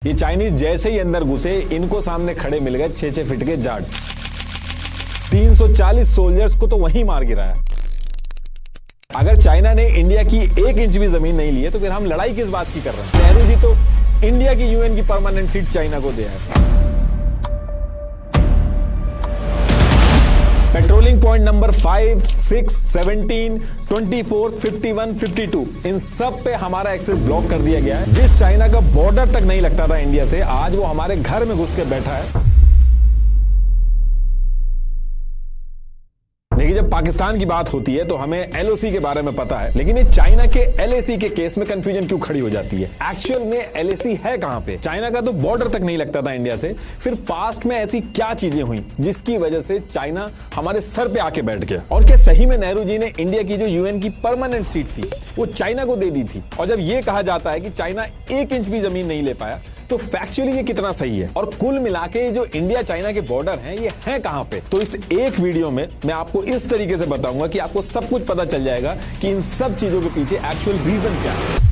ये चाइनीज जैसे ही अंदर घुसे, इनको सामने खड़े मिल गए 6-6 फीट के जाट। 340 सोल्जर्स को तो वहीं मार गिराया। अगर चाइना ने इंडिया की 1 इंच भी जमीन नहीं ली है तो फिर हम लड़ाई किस बात की कर रहे हैं? नेहरू जी तो इंडिया की यूएन की परमानेंट सीट चाइना को दिया है। पेट्रोलिंग पॉइंट नंबर 5, 6, 17, 24, 51, 52 इन सब पे हमारा एक्सेस ब्लॉक कर दिया गया है। जिस चाइना का बॉर्डर तक नहीं लगता था इंडिया से, आज वो हमारे घर में घुस के बैठा है। देखिए, जब पाकिस्तान की बात होती है तो हमें एलओसी के बारे में पता है, लेकिन ये चाइना के एलएसी के केस में कंफ्यूजन क्यों खड़ी हो जाती है? एक्चुअल में एलएसी है कहां पे? चाइना का तो बॉर्डर तक नहीं लगता था इंडिया से। फिर पास्ट में ऐसी क्या चीजें हुई जिसकी वजह से चाइना हमारे सर पे आके बैठ गया? और क्या सही में नेहरू जी ने इंडिया की जो यूएन की परमानेंट सीट थी वो चाइना को दे दी थी? और जब ये कहा जाता है कि चाइना 1 इंच भी जमीन नहीं ले पाया, तो फैक्चुअली ये कितना सही है? और कुल मिलाके जो इंडिया चाइना के बॉर्डर हैं, ये हैं कहां पे? तो इस एक वीडियो में मैं आपको इस तरीके से बताऊंगा कि आपको सब कुछ पता चल जाएगा कि इन सब चीजों के पीछे एक्चुअल रीजन क्या है।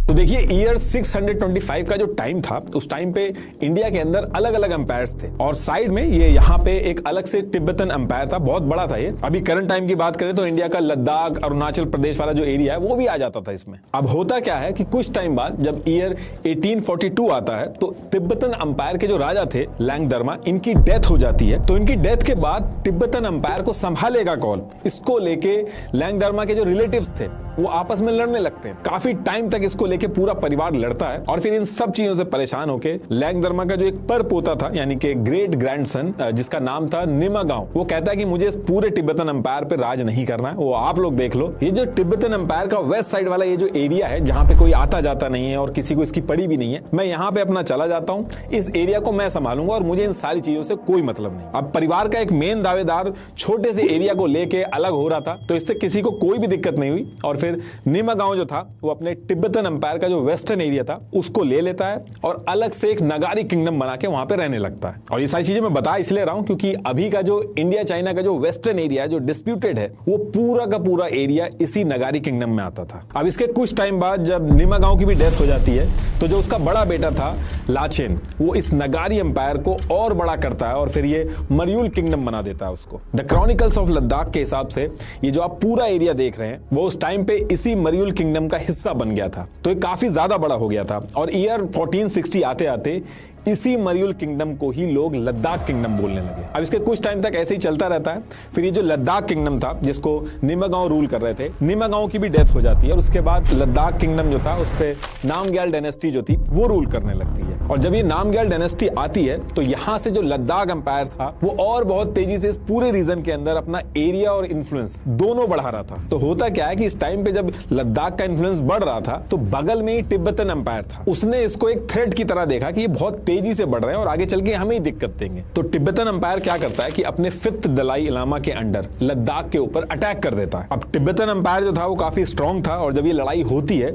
तो देखिए, ईयर 625 का जो टाइम था, उस टाइम पे इंडिया के अंदर अलग अलग अंपायर्स थे और साइड में ये यहाँ पे एक अलग से तिब्बतन अंपायर था, बहुत बड़ा था ये। अभी करंट टाइम की बात करें तो इंडिया का लद्दाख, अरुणाचल प्रदेश वाला जो एरिया है वो भी आ जाता था इसमें। अब होता क्या है कि कुछ टाइम बाद जब ईयर 1842 आता है तो तिब्बतन अंपायर के जो राजा थे लैंगदरमा, इनकी डेथ हो जाती है। तो इनकी डेथ के बाद तिब्बतन अंपायर को संभालेगा कौन? इसको लेके लैंगदरमा के जो रिलेटिव्स थे वो आपस में लड़ने लगते हैं। काफी टाइम तक इसको लेके पूरा परिवार लड़ता है और फिर इन सब चीजों से परेशान होके लैंगदरमा का जो एक पर पोता था, यानी कि ग्रेट ग्रैंडसन, जिसका नाम था निमागांव, वो कहता है कि मुझे इस पूरे तिब्बतन अंपायर पे राज नहीं करना है, वो आप लोग देख लो। ये जो तिब्बतन अंपायर का वेस्ट साइड वाला ये जो एरिया है, जहां पे कोई आता जाता नहीं है और किसी को इसकी पड़ी भी नहीं है, मैं यहाँ पे अपना चला जाता हूँ, इस एरिया को मैं संभालूंगा और मुझे इन सारी चीजों से कोई मतलब नहीं। अब परिवार का एक मेन दावेदार छोटे से एरिया को लेके अलग हो रहा था, तो इससे किसी को कोई भी दिक्कत नहीं हुई और फिर निमागांव जो था वो अपने तिब्बतन अंपायर का जो वेस्टर्न एरिया था उसको ले लेता है और अलग से एक नगारी किंगडम बना के वहां पे रहने लगता है। और ये सारी चीजें मैं बता इसलिए रहा हूं क्योंकि अभी का जो इंडिया चाइना का जो वेस्टर्न एरिया जो डिस्प्यूटेड है, वो पूरा का पूरा एरिया इसी नगारी किंगडम में आता था। अब इसके कुछ टाइम बाद जब निमागांव की भी डेथ हो जाती है तो जो उसका बड़ा बेटा था लाचेन, वो इस नगारी अंपायर को और बड़ा करता है और फिर ये मर्यूल किंगडम बना देता है उसको। द क्रॉनिकल्स ऑफ लद्दाख के हिसाब से ये जो आप पूरा एरिया देख रहे हैं वो उस टाइम पे इसी मर्यूल किंगडम का हिस्सा बन गया था। तो ये काफी ज्यादा बड़ा हो गया था और ईयर 1460 आते आते इसी मर्यूल किंगडम को ही लोग लद्दाख किंगडम बोलने लगे। अब इसके कुछ टाइम तक ऐसे ही चलता रहता है। फिर ये जो लद्दाख किंगडम था जिसको निमागांव रूल कर रहे थे, निमागांव की भी डेथ हो जाती है और उसके बाद लद्दाख किंगडम जो था उस पे नामग्याल डायनेस्टी जो थी वो रूल करने लगती है। और जब ये नामग्याल डायनेस्टी आती है तो यहां से जो लद्दाख अंपायर था वो और बहुत तेजी से इस पूरे रीजन के अंदर अपना एरिया और इन्फ्लुएंस दोनों बढ़ा रहा था। तो होता क्या है कि इस टाइम पे जब लद्दाख का इन्फ्लुएंस बढ़ रहा था तो बगल में ही तिब्बतन अंपायर था, उसने इसको एक थ्रेट की तरह देखा कि ये बहुत तेजी से बढ़ रहे हैं और आगे चल के हमें ही दिक्कत देंगे। तो तिब्बतन अंपायर क्या करता है कि अपने 5th दलाई लामा के अंडर लद्दाख के ऊपर अटैक कर देता है। अब तिब्बतन अंपायर जो था वो काफी स्ट्रांग था और जब ये लड़ाई होती है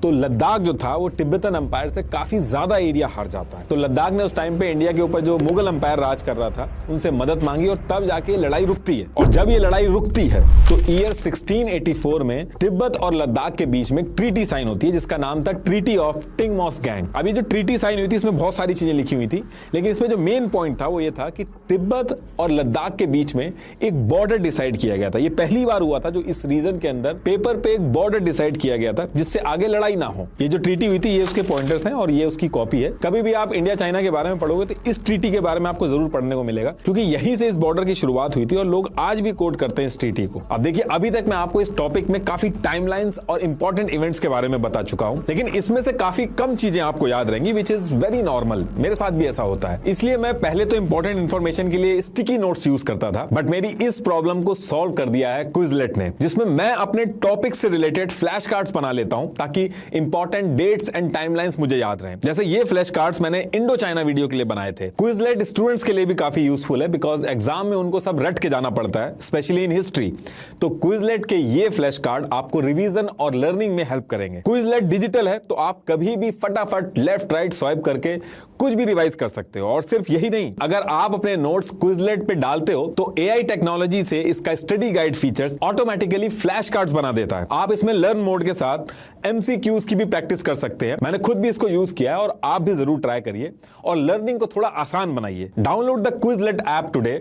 तो लद्दाख जो था वो तिब्बतन अंपायर से काफी ज्यादा एरिया हार जाता है। तो लद्दाख ने उस टाइम पे इंडिया के ऊपर जो मुगल अंपायर राज कर रहा था उनसे मदद मांगी और तब जाके लड़ाई रुकती है। और जब ये लड़ाई रुकती है तो ईयर 1684 में तिब्बत और लद्दाख के बीच में ट्रीटी साइन होती है जिसका नाम था ट्रीटी ऑफ टिंगमॉस-गैंग। अब ये जो ट्रीटी साइन हुई थी इसमें बहुत सारी चीजें लिखी हुई थी, लेकिन इसमें जो मेन पॉइंट था वो ये था कि तिब्बत और लद्दाख के बीच में एक बॉर्डर डिसाइड किया गया था। ये पहली बार हुआ था जो इस रीजन के अंदर पेपर पे एक बॉर्डर डिसाइड किया गया था जिससे आगे लड़ाई ना हो। ये जो ट्रीटी हुई थी ये उसके पॉइंटर्स हैं और ये उसकी कॉपी है। कभी भी आप इंडिया चाइना के बारे में पढ़ोगे तो इस ट्रीटी के बारे में आपको जरूर पढ़ने को मिलेगा क्योंकि यहीं से इस बॉर्डर की शुरुआत हुई थी और लोग आज भी कोट करते हैं इस ट्रीटी को। अब देखिए, अभी तक मैं आपको इस टॉपिक में काफी टाइमलाइंस और इंपॉर्टेंट इवेंट्स के बारे में बता चुका हूं, लेकिन इसमें से काफी कम चीजें आपको याद रहेंगी, विच इज वेरी नॉर्मल। मेरे साथ भी ऐसा होता है। इसलिए मैं पहले तो इंपॉर्टेंट इंफॉर्मेशन के लिए स्टिकी नोट्स यूज करता था, बट मेरी इस प्रॉब्लम को सॉल्व कर दिया है क्विजलेट ने, जिसमें मैं अपने टॉपिक से रिलेटेड फ्लैश कार्ड्स बना लेता हूं ताकि इंपॉर्टेंट डेट्स एंड टाइमलाइंस मुझे याद रहें। जैसे ये फ्लैश कार्ड्स मैंने इंडो चाइना वीडियो के लिए बनाए थे। क्विजलेट स्टूडेंट्स के लिए भी काफी यूजफुल है बिकॉज एग्जाम में उनको सब रट के जाना पड़ता है, स्पेशली इन हिस्ट्री। तो क्विजलेट के ये फ्लैश कार्ड आपको रिवीजन और लर्निंग में हेल्प करेंगे। क्विजलेट डिजिटल है तो आप कभी भी फटाफट लेफ्ट राइट स्वाइप करके कुछ भी रिवाइज कर सकते हो। और सिर्फ यही नहीं, अगर आप अपने नोट्स क्विजलेट पे डालते हो तो एआई टेक्नोलॉजी से इसका study guide features automatically flash cards बना देता है। आप इसमें लर्न मोड के साथ एमसीक्यूज की भी प्रैक्टिस कर सकते हैं। मैंने खुद भी इसको यूज किया है और आप भी जरूर ट्राई करिए और लर्निंग को थोड़ा आसान बनाइए। Download the Quizlet app today,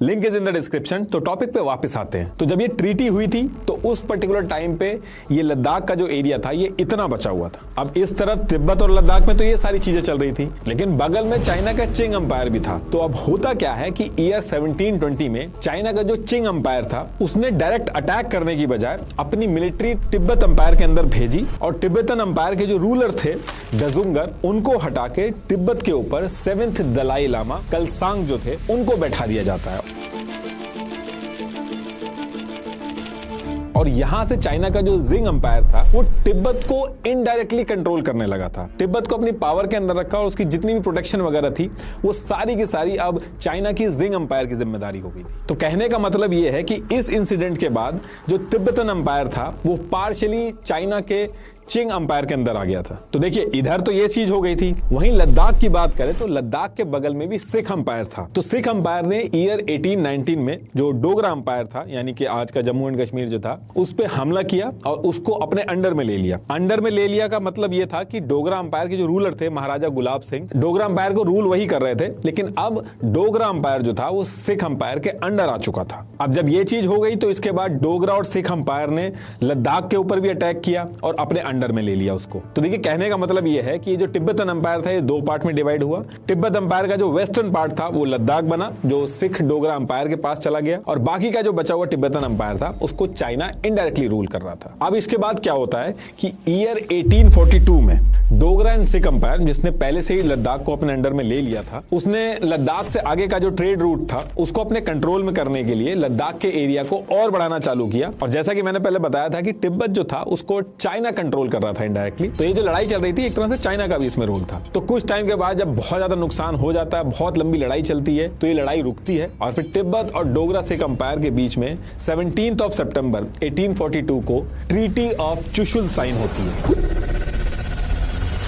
link is in the description. तो टॉपिक पे वापस आते हैं। तो जब ये ट्रीटी हुई थी तो उस पर्टिकुलर टाइम पे ये लद्दाख का जो एरिया था ये इतना बचा हुआ था। अब इस तरफ तिब्बत और लद्दाख में तो ये सारी चीजें चल रही थी, लेकिन बगल में चाइना का चिंग अंपायर भी था। तो अब होता क्या है कि ईयर 1720 में चाइना का जो चिंग अंपायर था उसने डायरेक्ट अटैक करने की बजाय अपनी मिलिट्री तिब्बत अंपायर के अंदर भेजी और तिब्बतन अंपायर के जो रूलर थे दजुंगर, उनको हटा के तिब्बत के ऊपर 7th दलाई लामा कलसांग जो थे उनको बैठा दिया जाता है। और यहां से चाइना का जो जिंग अंपायर था वो तिब्बत को इनडायरेक्टली कंट्रोल करने लगा था। तिब्बत को अपनी पावर के अंदर रखा और उसकी जितनी भी प्रोटेक्शन वगैरह थी वो सारी की सारी अब चाइना की जिंग अंपायर की जिम्मेदारी हो गई थी। तो कहने का मतलब ये है कि इस इंसिडेंट के बाद जो तिब्बतन अंपायर था वो पार्शियली चाइना के चिंग अंपायर के अंदर आ गया था। तो देखिए इधर तो ये चीज हो गई थी। वहीं लद्दाख की बात करें तो लद्दाख के बगल में भी सिख अंपायर था। तो सिख अंपायर ने ईयर 1819 में जो डोगरा अंपायर था यानी कि आज का जम्मू एंड कश्मीर जो था उस पे हमला किया और उसको अपने अंडर में ले लिया। अंडर में ले लिया का मतलब ये था कि डोगरा अंपायर के जो रूलर थे महाराजा गुलाब सिंह, डोगरा अंपायर को रूल वही कर रहे थे, लेकिन अब डोगरा अंपायर जो था वो सिख अंपायर के अंडर आ चुका था। अब जब ये चीज हो गई तो इसके बाद डोगरा और सिख अंपायर ने लद्दाख के ऊपर भी अटैक किया और अपने अंडर में ले लिया उसको। तो देखिए कहने का मतलब ये है कि ये जो तिब्बतन अंपायर था ये दो पार्ट में डिवाइड हुआ। तिब्बत अंपायर का जो वेस्टर्न पार्ट था वो लद्दाख बना जो सिख डोगरा अंपायर के पास चला गया और बाकी का जो बचा हुआ तिब्बतन अंपायर था उसको चाइना इनडायरेक्टली रूल कर रहा था। अब इसके बाद क्या होता है कि ईयर 1842 में डोगरा एंड सिख अंपायर जिसने पहले से ही लद्दाख को अपने अंडर में ले लिया था उसने लद्दाख से आगे का जो ट्रेड रूट था उसको अपने कंट्रोल में करने के लिए लद्दाख के एरिया को और बढ़ाना चालू किया। और जैसा कि मैंने पहले बताया था कि तिब्बत जो था उसको चाइना कंट्रोल कर रहा था इनडायरेक्टली। तो ये जो लड़ाई चल रही थी एक तरह से चाइना का भी इसमें रोल था। तो कुछ टाइम के बाद जब बहुत ज्यादा नुकसान हो जाता है, बहुत लंबी लड़ाई चलती है, तो ये लड़ाई रुकती है और फिर तिब्बत और डोगरा सिख अंपायर के बीच में 17 सितंबर 1842 को ट्रीटी ऑफ चुशुल साइन होती है।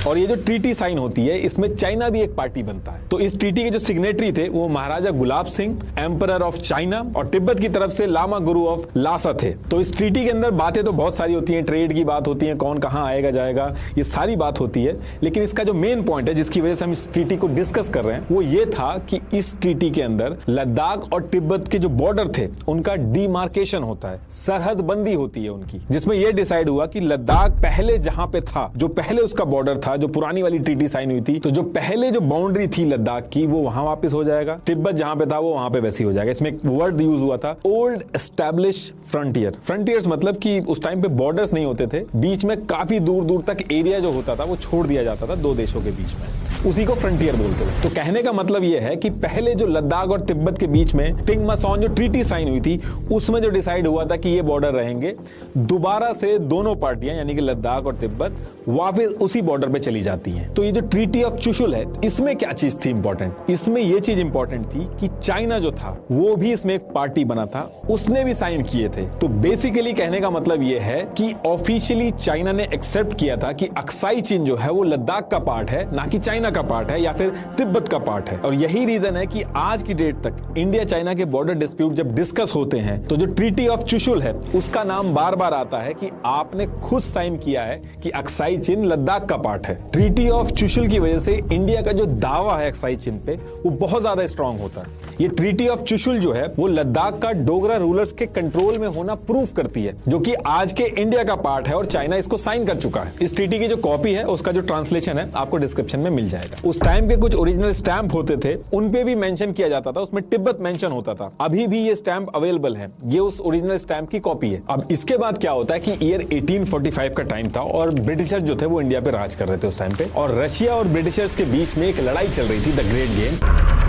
और ये जो ट्रीटी साइन होती है इसमें चाइना भी एक पार्टी बनता है। तो इस ट्रीटी के जो सिग्नेटरी थे वो महाराजा Gulab Singh emperor of China और तिब्बत की तरफ से लामा गुरु ऑफ लासा थे। तो इस ट्रीटी के अंदर बातें तो बहुत सारी होती हैं, ट्रेड की बात होती है, कौन कहां आएगा जाएगा, ये सारी बात होती है। लेकिन इसका जो मेन पॉइंट है जिसकी वजह से हम इस ट्रीटी को डिस्कस कर रहे हैं वो ये था कि इस ट्रीटी के अंदर लद्दाख और तिब्बत के जो बॉर्डर थे उनका डिमार्केशन होता है, सरहद बंदी होती है उनकी, जिसमें यह डिसाइड हुआ कि लद्दाख पहले जहां पे था, जो पहले उसका बॉर्डर था, जो पुरानी वाली ट्रीटी साइन हुई थी, तो जो पहले जो बाउंड्री थी लद्दाख की वो वहां वापस हो जाएगा, तिब्बत जहां पे था वो वहां पे वैसी हो जाएगा। इसमें एक वर्ड यूज हुआ था ओल्ड एस्टैब्लिश फ्रंटियर। फ्रंटियर्स मतलब कि उस टाइम पे बॉर्डर्स नहीं होते थे, बीच में काफी दूर दूर तक एरिया जो होता था वो छोड़ दिया जाता था दो देशों के बीच में, उसी को फ्रंटियर बोलते थे। तो कहने का मतलब यह है कि पहले जो लद्दाख और तिब्बत के बीच में पिंगमासॉन जो ट्रीटी साइन हुई थी उसमें जो डिसाइड हुआ था कि ये बॉर्डर रहेंगे, दोबारा से दोनों पार्टियां यानी कि लद्दाख और तिब्बत वापस उसी बॉर्डर पे चली जाती हैं। तो ये जो ट्रीटी ऑफ चुशुल है इसमें क्या चीज थी इंपॉर्टेंट, इसमें यह चीज इंपॉर्टेंट थी कि चाइना जो था वो भी इसमें एक पार्टी बना था, उसने भी साइन किए थे। तो बेसिकली कहने का मतलब यह है कि ऑफिशियली चाइना ने एक्सेप्ट किया था कि अक्साई चीन जो है वो लद्दाख का पार्ट है, ना कि चाइना का पार्ट है या फिर तिब्बत का पार्ट है। और यही रीजन है कि आज की डेट तक इंडिया चाइना के बॉर्डर डिस्प्यूट जब डिस्कस होते हैं तो जो ट्रीटी ऑफ चुशुल है उसका नाम बार बार आता है कि आपने खुद साइन किया है कि अक्साई चीन लद्दाख का पार्ट है। ट्रीटी ऑफ चुशुल की वजह से इंडिया का जो दावा है अक्साई चीन पे वो बहुत ज्यादा स्ट्रांग होता है। ये ट्रीटी ऑफ चुशुल जो है वो लद्दाख का डोगरा रूलर्स के कंट्रोल में होना प्रूफ करती है, जो कि आज के इंडिया का पार्ट है और चाइना इसको साइन कर चुका है। इस ट्रीटी की जो कॉपी है उसका जो ट्रांसलेशन है आपको डिस्क्रिप्शन में मिल जाएगा। उस टाइम के कुछ ओरिजिनल स्टैंप होते थे उन पे भी मेंशन किया जाता था, उसमें तिब्बत मेंशन होता था। अभी भी ये स्टैंप अवेलेबल है, ये उस ओरिजिनल स्टैंप की कॉपी है। अब इसके बाद क्या होता है कि ईयर 1845 का टाइम था और ब्रिटिशर्स जो थे वो इंडिया पे राज कर रहे थे उस टाइम पे, और रशिया और ब्रिटिशर्स के बीच में एक लड़ाई चल रही थी, द ग्रेट गेम।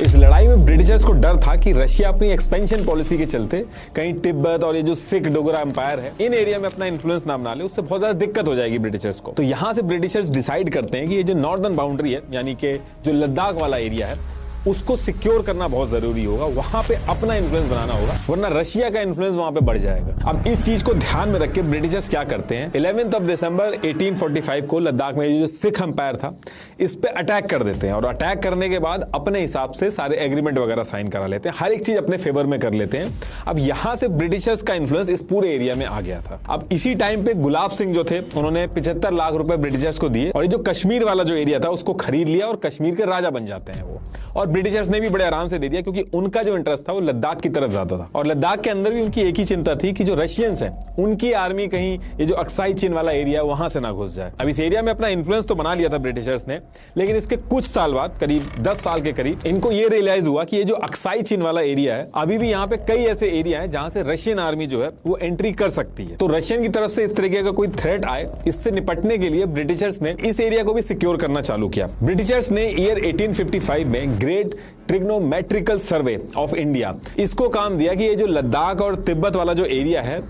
इस लड़ाई में ब्रिटिशर्स को डर था कि रशिया अपनी एक्सपेंशन पॉलिसी के चलते कहीं तिब्बत और ये जो सिख डोगरा एम्पायर है इन एरिया में अपना इन्फ्लुएंस ना बना ले, उससे बहुत ज्यादा दिक्कत हो जाएगी ब्रिटिशर्स को। तो यहां से ब्रिटिशर्स डिसाइड करते हैं कि ये जो नॉर्दर्न बाउंड्री है यानी कि जो लद्दाख वाला एरिया है उसको सिक्योर करना बहुत जरूरी होगा, वहां पे अपना इन्फ्लुएंस बनाना होगा, वरना रशिया का इन्फ्लुएंस वहां पे बढ़ जाएगा। अब इस चीज को ध्यान में रख के ब्रिटिशर्स क्या करते हैं, 11 दिसंबर 1845 को लद्दाख में जो सिख अंपायर था इस पे अटैक कर देते हैं, और अटैक करने के बाद अपने हिसाब से सारे एग्रीमेंट वगैरह साइन करा लेते हैं, हर एक चीज अपने फेवर में कर लेते हैं। अब यहां से ब्रिटिशर्स का इन्फ्लुएंस इस पूरे एरिया में आ गया था। अब इसी टाइम पे गुलाब सिंह जो थे उन्होंने 75 लाख रुपए ब्रिटिशर्स को दिए, और ये जो कश्मीर वाला जो एरिया था उसको खरीद लिया, और कश्मीर के राजा बन जाते हैं वो। और ब्रिटिशर्स ने भी बड़े आराम से दे दिया, क्योंकि उनका जो इंटरेस्ट था वो लद्दाख की तरफ ज्यादा था, और लद्दाख के अंदर भी उनकी एक ही चिंता थी कि जो रशियंस हैं उनकी आर्मी कहीं ये जो अक्साई चीन वाला एरिया वहां से ना घुस जाए। अब इस एरिया में अपना इन्फ्लुएंस तो बना लिया था ब्रिटिशर्स ने, लेकिन इसके कुछ साल बाद, करीब 10 साल के करीब, इनको ये रियलाइज हुआ कि ये जो अक्साई चीन वाला एरिया है, अभी भी यहाँ पे कई ऐसे एरिया हैं जहां से रशियन आर्मी जो है वो एंट्री कर सकती है। तो रशियन की तरफ से इस तरीके का कोई थ्रेट आए, इससे निपटने के लिए ब्रिटिशर्स ने इस एरिया को भी सिक्योर करना चालू किया। ब्रिटिशर्स ने ईयर 1855 में great trigonometrical survey of India इसको काम दिया कि ये जो लद्दाख और तिब्बत वाला जो एरिया है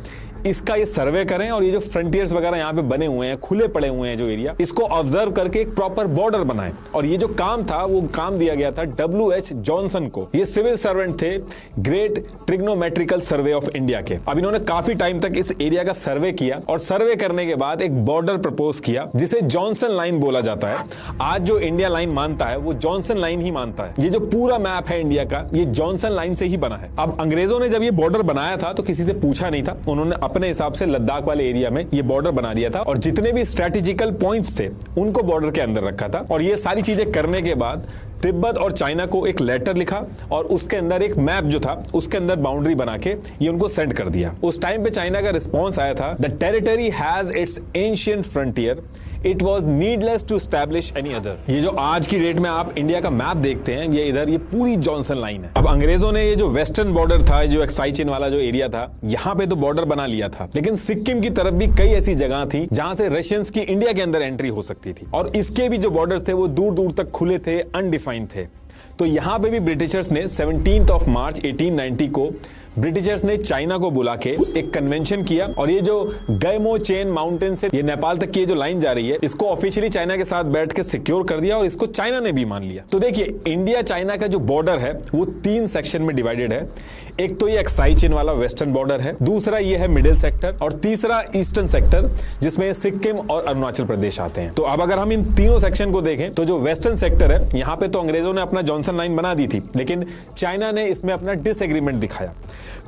इसका ये सर्वे करें, और ये जो फ्रंटियर्स वगैरह यहाँ पे बने हुए हैं, खुले पड़े हुए हैं जो एरिया, इसको ऑब्जर्व करके एक प्रॉपर बॉर्डर बनाएं। और ये जो काम था वो काम दिया गया था W.H. जॉनसन को। ये सिविल सर्वेंट थे great trigonometrical survey of India के। अब इन्होंने काफी टाइम तक इस एरिया का सर्वे किया, और सर्वे करने के बाद एक बॉर्डर प्रपोज किया जिसे जॉनसन लाइन बोला जाता है। आज जो इंडिया लाइन मानता है वो जॉनसन लाइन ही मानता है। ये जो पूरा मैप है इंडिया का, ये जॉनसन लाइन से ही बना है। अब अंग्रेजों ने जब ये बॉर्डर बनाया था तो किसी से पूछा नहीं था, उन्होंने अपने हिसाब से लद्दाख वाले एरिया में ये बॉर्डर बना दिया था, और जितने भी स्ट्रेटेजिकल पॉइंट्स थे उनको बॉर्डर के अंदर रखा था। और ये सारी चीजें करने के बाद तिब्बत और चाइना को एक लेटर लिखा, और उसके अंदर एक मैप जो था उसके अंदर बाउंड्री बना के ये उनको सेंड कर दिया। उस टाइम पे चाइना का रिस्पॉन्स आया था, the territory has its ancient frontier, it was needless to establish any other. ये जो आज की डेट में आप इंडिया का मैप देखते हैं, ये इधर ये पूरी जॉनसन लाइन है। अब अंग्रेजों ने ये जो वेस्टर्न बॉर्डर था, जो अक्साई चीन वाला जो एरिया था, यहाँ पे तो बॉर्डर बना लिया था, लेकिन सिक्किम की तरफ भी कई ऐसी जगह थी जहां से रशियंस की इंडिया के अंदर एंट्री हो सकती थी, और इसके भी जो बॉर्डर थे वो दूर दूर तक खुले थे, अनडिफाइंड थे। तो यहां पे भी ब्रिटिशर्स ने 17 मार्च 1890 को ब्रिटिशर्स ने चाइना को बुला के एक कन्वेंशन किया, और ये जो गैमो चेन माउंटेन से ये नेपाल तक की जो लाइन जा रही है इसको ऑफिशियली चाइना के साथ बैठ के सिक्योर कर दिया, और इसको चाइना ने भी मान लिया। तो देखिए, इंडिया चाइना का जो बॉर्डर है वो 3 सेक्शन में डिवाइडेड है। एक तो ये अक्साई चीन वाला वेस्टर्न बॉर्डर है, दूसरा ये है मिडिल सेक्टर, और तीसरा ईस्टर्न सेक्टर जिसमें सिक्किम और अरुणाचल प्रदेश आते हैं। तो अब अगर हम इन तीनों सेक्शन को देखें तो जो वेस्टर्न सेक्टर है, यहाँ पे तो अंग्रेजों ने अपना जॉनसन लाइन बना दी थी, लेकिन चाइना ने इसमें अपना डिसएग्रीमेंट दिखाया।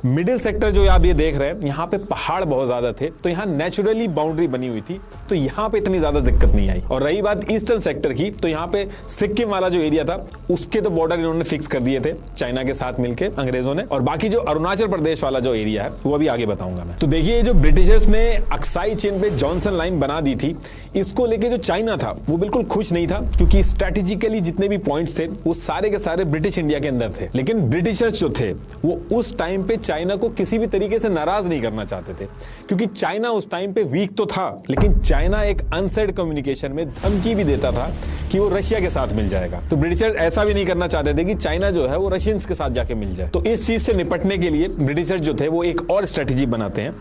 मिडिल सेक्टर जो आप ये देख रहे हैं, यहाँ पे पहाड़ बहुत ज्यादा थे, तो यहाँ नेचुरली बाउंड्री बनी हुई थी, तो यहाँ पे इतनी ज्यादा दिक्कत नहीं आई। और रही बात ईस्टर्न सेक्टर की, तो यहाँ पे सिक्किम वाला जो एरिया था उसके तो बॉर्डर इन्होंने फिक्स कर दिए थे चाइना के साथ मिलकर अंग्रेजों ने, और बाकी जो अरुणाचल प्रदेश वाला जो एरिया है वो अभी आगे बताऊंगा मैं। तो देखिए, जो ब्रिटिशर्स ने अक्साई चीन पे जॉनसन लाइन बना दी थी, इसको लेके जो चाइना था वो बिल्कुल खुश नहीं था, क्योंकि स्ट्रेटेजिकली जितने भी पॉइंट्स थे वो सारे के सारे ब्रिटिश इंडिया के अंदर थे। लेकिन ब्रिटिशर्स जो थे वो उस टाइम पे चाइना को किसी भी तरीके से नाराज नहीं करना चाहते थे, क्योंकि चाइना उस टाइम पे वीक तो था, लेकिन चाइना एक अनसेड कम्युनिकेशन में धमकी भी देता था कि वो रशिया के साथ मिल जाएगा। तो ब्रिटिशर्स ऐसा भी नहीं करना चाहते थे कि चाइना जो है वो रशियंस के साथ जाके मिल जाए। तो इस चीज से निपटने के लिए ब्रिटिशर्स जो थे वो एक और स्ट्रेटेजी बनाते हैं।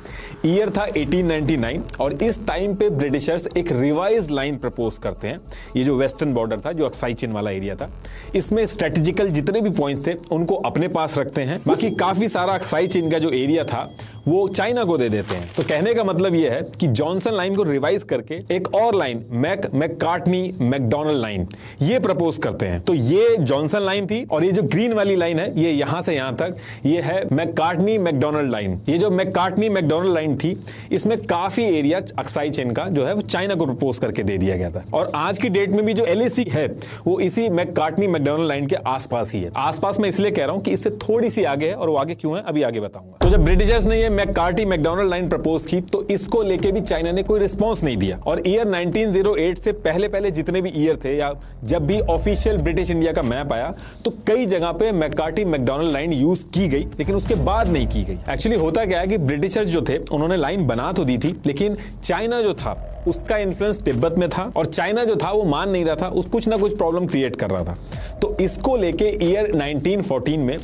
ईयर था 1899, और इस टाइम पे ब्रिटिशर्स एक रिवाइज लाइन प्रपोज करते हैं। ये जो वेस्टर्न बॉर्डर था, जो अक्साई चीन वाला एरिया था, इसमें स्ट्रेटेजिकल जितने भी पॉइंट्स थे उनको अपने पास रखते हैं, बाकी काफी सारा अक्साई चीन का जो एरिया था वो चाइना को दे देते हैं। तो कहने का मतलब यह है कि जॉनसन लाइन को रिवाइज करके एक और लाइन मैककार्टनी मैकडॉनल्ड लाइन ये प्रपोज करते हैं। तो ये जॉनसन लाइन थी, और ये जो ग्रीन वाली लाइन है ये यहां से यहां तक ये है मैककार्टनी मैकडॉनल्ड लाइन। ये जो मैककार्टनी मैकडॉनल्ड लाइन थी, इसमें काफी एरिया अक्साई चीन का जो है वो चाइना को प्रपोज करके दे दिया गया था। और आज की डेट में भी जो LAC है वो इसी मैककार्टनी मैकडॉनल्ड लाइन के आसपास ही है। आसपास मैं इसलिए कह रहा हूं कि इससे थोड़ी सी आगे है, और वो आगे क्यों है अभी आगे बताऊंगा। तो जब ब्रिटिशर्स ने ये मैककार्टी मैकडॉनल्ड लाइन प्रपोज की, तो इसको लेके भी चाइना ने कोई रिस्पॉन्स नहीं दिया। और ईयर 1908 से पहले जितने भी ईयर थे, या जब भी ऑफिशियल ब्रिटिश इंडिया का मैप आया, तो कई जगह पे मैककार्टी मैकडॉनल्ड लाइन यूज की गई, लेकिन उसके बाद नहीं की गई। एक्चुअली होता क्या है कि ब्रिटिशर्स जो थे उन्होंने लाइन बना तो दी थी, लेकिन चाइना जो था उसका इन्फ्लुएंस तिब्बत में था, और चाइना जो था वो मान नहीं रहा था, कुछ ना कुछ प्रॉब्लम क्रिएट कर रहा था। तो इसको लेके ईयर 1914 में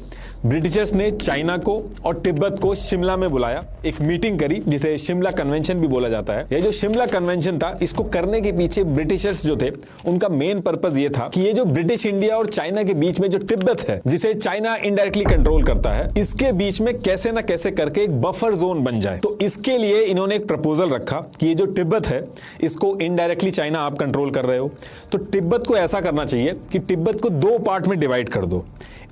ब्रिटिशर्स ने चाइना को और तिब्बत को शिमला में बुलाया, एक मीटिंग करी जिसे शिमला कन्वेंशन भी बोला जाता है। ये जो शिमला कन्वेंशन था, इसको करने के पीछे ब्रिटिशर्स जो थे उनका मेन पर्पस ये था कि ये जो ब्रिटिश इंडिया और चाइना के बीच में जो तिब्बत है, जिसे चाइना इनडायरेक्टली कंट्रोल करता है, इसके बीच में कैसे ना कैसे करके एक बफर जोन बन जाए। तो इसके लिए इन्होंने एक प्रपोजल रखा कि ये जो तिब्बत है इसको इनडायरेक्टली चाइना आप कंट्रोल कर रहे हो, तो तिब्बत को ऐसा करना चाहिए कि तिब्बत को दो पार्ट में डिवाइड कर दो,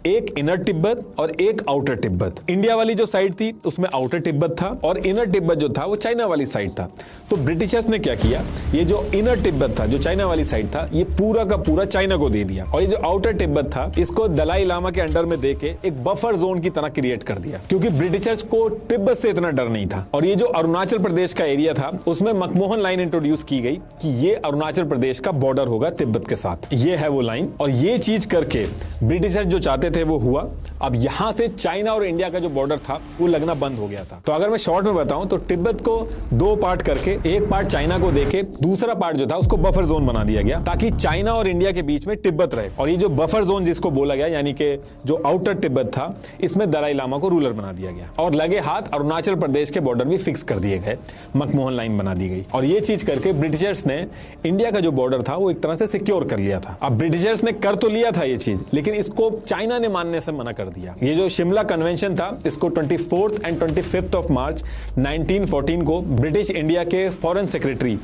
एक इनर तिब्बत और एक आउटर तिब्बत। इंडिया वाली जो साइड थी उसमें आउटर तिब्बत था और इनर तिब्बत जो था वो चाइना वाली साइड था। तो ब्रिटिशर्स ने क्या किया, ये जो इनर तिब्बत था, जो चाइना वाली साइड था, ये पूरा का पूरा चाइना को दे दिया और ये जो आउटर तिब्बत था इसको दलाई लामा के अंडर में देके एक बफर जोन की तरह क्रिएट कर दिया, क्योंकि ब्रिटिशर्स को तिब्बत से इतना डर नहीं था। और ये जो अरुणाचल प्रदेश का एरिया था उसमें मनमोहन लाइन इंट्रोड्यूस की गई कि ये अरुणाचल प्रदेश का बॉर्डर होगा तिब्बत के साथ, ये है वो लाइन। और ये चीज करके ब्रिटिशर्स जो चाहते थे वो हुआ। अब यहां से चाइना और इंडिया का जो बॉर्डर था वो लगना बंद हो गया था। तो अगर मैं शॉर्ट में बताऊं तो तिब्बत को दो पार्ट करके एक पार्ट चाइना को देके दूसरा पार्ट जो था उसको बफर जोन बना दिया गया, ताकि चाइना और इंडिया के बीच में तिब्बत रहे। और ये जो बफर जोन जिसको बोला गया, यानी कि जो आउटर तिब्बत था, इसमें दलाई लामा को रूलर बना दिया गया और लगे हाथ अरुणाचल प्रदेश के बॉर्डर भी फिक्स कर दिए गए, मनमोहन लाइन बना दी गई। और ये चीज करके ब्रिटिशर्स ने इंडिया का जो बॉर्डर था वो एक तरह से सिक्योर कर लिया था। अब ब्रिटिशर्स ने कर तो लिया था ये चीज, लेकिन इसको चाइना ने मानने से मना कर दिया। ये जो शिमला कन्वेंशन था इसको 24 एंड 25 ऑफ मार्च 1914 को ब्रिटिश इंडिया के फॉरेन सेक्रेटरी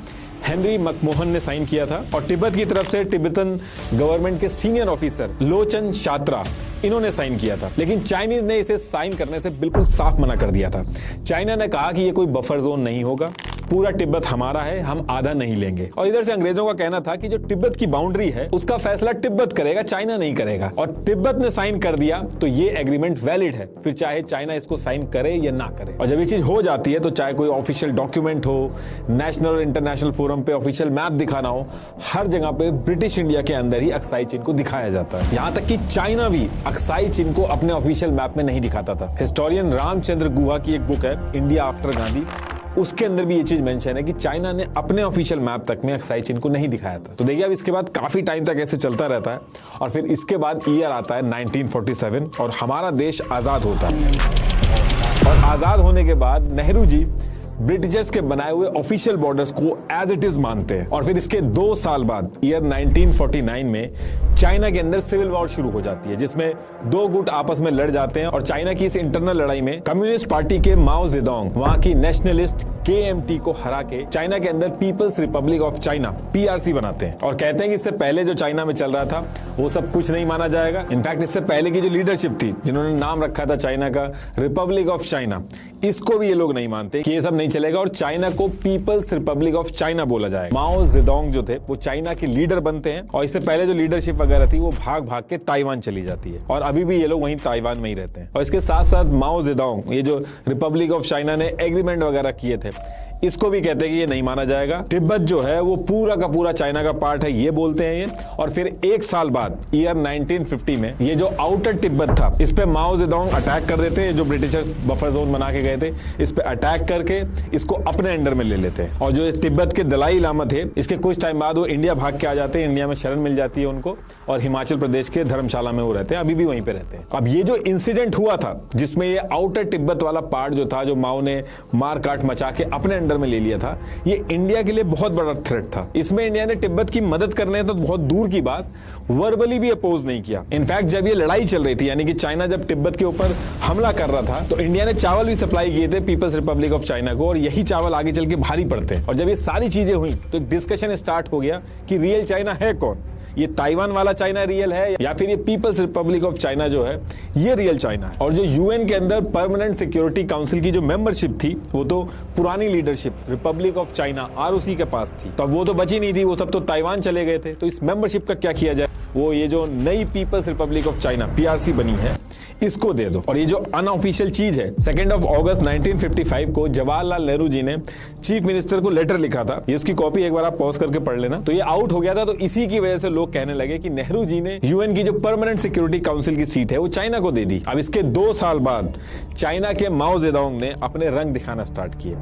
हेनरी मनमोहन ने साइन किया था और तिब्बत की तरफ से तिब्बतन गवर्नमेंट के सीनियर ऑफिसर लोचन शात्रा, इन्होंने साइन किया था। लेकिन चाइनीज ने इसे साइन करने से बिल्कुल साफ मना कर दिया था। चाइना ने कहा कि ये कोई बफर जोन नहीं होगा, पूरा तिब्बत हमारा है, हम आधा नहीं लेंगे। और इधर से अंग्रेजों का कहना था कि जो तिब्बत की बाउंड्री है उसका फैसला तिब्बत करेगा, चाइना नहीं करेगा। और तिब्बत ने साइन कर दिया तो ये एग्रीमेंट वैलिड है, फिर चाहे चाइना इसको साइन करे या ना करे। और जब ये चीज हो जाती है तो चाहे कोई ऑफिशियल डॉक्यूमेंट हो, नेशनल और इंटरनेशनल फोरम पे ऑफिशियल मैप दिखाना हो, हर जगह पे ब्रिटिश इंडिया के अंदर ही अक्साई चीन को दिखाया जाता है। यहां तक कि चाइना भी अक्साई चीन को अपने ऑफिशियल मैप में नहीं दिखाता था। हिस्टोरियन रामचंद्र गुहा की एक बुक है, इंडिया आफ्टर गांधी, उसके अंदर भी ये चीज मेंशन है कि चाइना ने अपने ऑफिशियल मैप तक में अक्साई चीन को नहीं दिखाया था। तो देखिए अब इसके बाद काफी टाइम तक ऐसे चलता रहता है और फिर इसके बाद ईयर आता है 1947 और हमारा देश आजाद होता है। और आजाद होने के बाद नेहरू जी ब्रिटिशर्स के बनाए हुए ऑफिशियल बॉर्डर्स को एज इट इज मानते हैं। और फिर इसके 2 साल बाद ईयर 1949 में चाइना के अंदर सिविल वॉर शुरू हो जाती है, जिसमें दो गुट आपस में लड़ जाते हैं। और चाइना की इस इंटरनल लड़ाई में कम्युनिस्ट पार्टी के माओ जेडोंग वहां की नेशनलिस्ट KMT को हरा के चाइना के अंदर People's Republic of China PRC बनाते हैं और कहते हैं कि इससे पहले जो चाइना में चल रहा था वो सब कुछ नहीं माना जाएगा। इनफैक्ट इससे पहले की जो लीडरशिप थी, जिन्होंने नाम रखा था चाइना का रिपब्लिक ऑफ चाइना, इसको भी ये लोग नहीं मानते कि ये सब नहीं चलेगा और चाइना को पीपल्स रिपब्लिक ऑफ चाइना बोला जाएगा। माओ जेडोंग जो थे वो चाइना के लीडर बनते हैं और इससे पहले जो लीडरशिप वगैरह थी वो भाग भाग के ताइवान चली जाती है और अभी भी ये लोग वहीं ताइवान में ही रहते हैं। और इसके साथ साथ माओ जेडोंग, ये जो रिपब्लिक ऑफ चाइना ने एग्रीमेंट वगैरह किए थे, इसको भी कहते हैं कि ये नहीं माना जाएगा। तिब्बत जो है वो पूरा का पूरा चाइना का पार्ट है, ये बोलते हैं ये। और फिर 1 साल बाद ईयर 1950 में ये जो आउटर तिब्बत था, इस पे माओ जेडोंग अटैक कर देते हैं। जो ब्रिटिशर्स बफर जोन बना के गए थे, इस पे अटैक करके इसको अपने अंडर में ले लेते हैं। और जो तिब्बत के दलाई लामा थे, इसके कुछ टाइम बाद वो इंडिया भाग के आ जाते हैं, इंडिया में शरण मिल जाती है उनको और हिमाचल प्रदेश के धर्मशाला में वो रहते हैं, अभी भी वहीं पे रहते हैं। अब ये जो इंसिडेंट हुआ था जिसमें ये आउटर तिब्बत वाला पार्ट जो था, जो माओ ने मार काट मचा के अपने अंडर में ले लिया था, ये इंडिया के लिए बहुत बड़ा थ्रेट था। इसमें इंडिया ने तिब्बत की मदद करने तो बहुत दूर की बात, वर्बली भी अपोज नहीं किया। इनफैक्ट जब ये लड़ाई चल रही थी, यानी कि चाइना जब तिब्बत के ऊपर हमला कर रहा था, तो इंडिया ने चावल भी सप्लाई किए थे पीपल्स रिपब्लिक ऑफ चाइना को और यही चावल आगे चल के भारी पड़ते हैं। और जब ये सारी चीजें हुई तो एक डिस्कशन स्टार्ट हो गया कि रियल चाइना है कौन, ये ताइवान वाला चाइना रियल है या फिर ये पीपल्स रिपब्लिक ऑफ चाइना जो है ये रियल चाइना है। और जो यूएन के अंदर परमानेंट सिक्योरिटी काउंसिल की जो मेंबरशिप थी, वो तो पुरानी leadership Republic of China ROC के पास थी, तो वो तो बची नहीं थी, वो सब तो ताइवान चले गए थे। तो इस मेंबरशिप का क्या किया जाए, वो ये जो नई People's Republic of China PRC बनी है, इसको दे दो। और ये जो अनऑफिशियल चीज है, 2 अगस्त 1955 को जवाहरलाल नेहरू जी ने चीफ मिनिस्टर को लेटर लिखा था। ये उसकी कॉपी एक बार आप पॉज करके पढ़ लेना। तो ये आउट हो गया था, तो इसी की वजह से लोग कहने लगे कि नेहरू जी ने यूएन की जो परमानेंट सिक्योरिटी काउंसिल की सीट है वो चाइना को दे दी। अब इसके 2 साल बाद चाइना के माओ जेडोंग ने अपने रंग दिखाना स्टार्ट किए।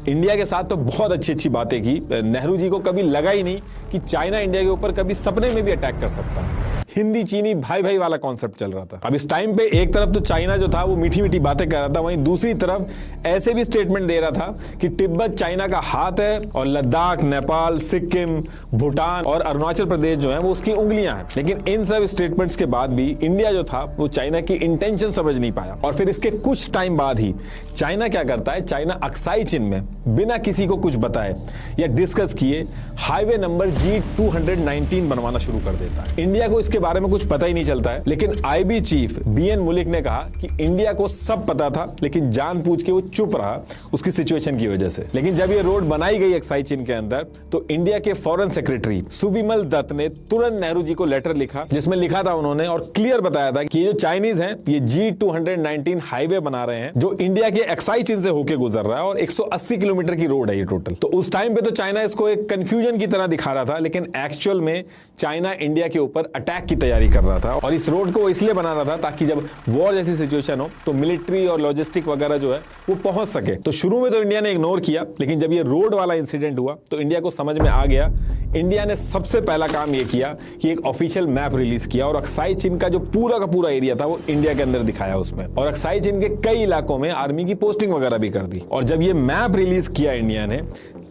इंडिया के साथ तो बहुत अच्छी अच्छी बातें की। नेहरू जी को कभी लगा ही नहीं कि चाइना इंडिया के ऊपर कभी सपने में भी अटैक कर सकता है। हिंदी चीनी भाई भाई वाला कॉन्सेप्ट चल रहा था। अब इस टाइम पे एक तरफ तो चाइना जो था वो मीठी मीठी बातें कर रहा था, वहीं दूसरी तरफ ऐसे भी स्टेटमेंट दे रहा था कि तिब्बत चाइना का हाथ है और लद्दाख, नेपाल, सिक्किम, भूटान और अरुणाचल प्रदेश जो है वो उसकी उंगलियां हैं। लेकिन इन सब स्टेटमेंट्स के बाद भी इंडिया जो था वो चाइना की इंटेंशन समझ नहीं पाया। और फिर इसके कुछ टाइम बाद ही चाइना क्या करता है, चाइना अक्साई चीन में बिना किसी को कुछ बताए या डिस्कस किए हाईवे नंबर G219 बनवाना शुरू कर देता है। इंडिया को इसके बारे में कुछ पता ही नहीं चलता है, लेकिन आईबी चीफ BN मुलिक ने कहा कि इंडिया को सब पता था, लेकिन जानबूझ के वो चुप रहा उसकी सिचुएशन की वजह से। लेकिन जब ये रोड बनाई गई अक्साई चीन के अंदर, तो इंडिया के फॉरेन सेक्रेटरी सुबिमल दत्त ने तुरंत नेहरू जी को लेटर लिखा, जिसमें लिखा था उन्होंने और क्लियर बताया था कि ये जो चाइनीज हैं ये G219 हाईवे बना रहे हैं जो इंडिया के अक्साई चीन से होके गुजर रहा है और 180 किलोमीटर की रोड है ये टोटल। तो उस टाइम पे तो चाइना इसको एक कंफ्यूजन की तरह दिखा रहा था, लेकिन एक्चुअल में चाइना इंडिया के ऊपर अटैक की तैयारी कर रहा था। और इस रोड को इसलिए बना रहा था ताकि जब वॉर जैसी सिचुएशन हो तो मिलिट्री और लॉजिस्टिक वगैरह जो है वो पहुंच सके। तो शुरू में तो इंडिया ने इग्नोर किया, लेकिन जब ये रोड वाला इंसिडेंट हुआ तो इंडिया को समझ में आ गया। इंडिया ने सबसे पहला काम ये किया कि एक ऑफिशियल मैप रिलीज किया और अक्साई चीन का जो पूरा का पूरा एरिया था वो इंडिया के अंदर दिखाया उसमें, और अक्साई चीन के कई इलाकों में आर्मी की पोस्टिंग वगैरह भी कर दी। और जब ये मैप रिलीज किया इंडिया ने,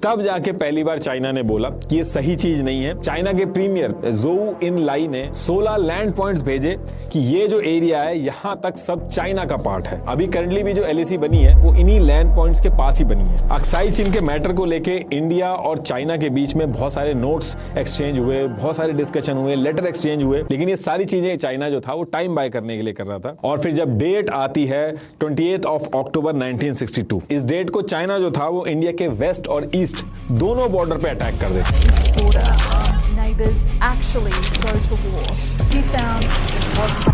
तब जाके पहली बार चाइना ने बोला कि ये सही चीज नहीं है। चाइना के प्रीमियर जोउ इन लाई ने 16 लैंड पॉइंट्स भेजे कि ये जो एरिया है यहां तक सब चाइना का पार्ट है। अभी करंटली भी जो LAC बनी है वो इन्हीं लैंड पॉइंट्स के पास ही बनी है। अक्साई चीन के मैटर को लेके इंडिया और चाइना के बीच में बहुत सारे नोट्स एक्सचेंज हुए, बहुत सारे डिस्कशन हुए, लेटर एक्सचेंज हुए, लेकिन ये सारी चीजें चाइना जो था वो टाइम बाय करने के लिए कर रहा था। और फिर जब डेट आती है 28 अक्टूबर 1962, इस डेट को चाइना जो था वो इंडिया के वेस्ट और ईस्ट दोनों बॉर्डर पे अटैक कर देते।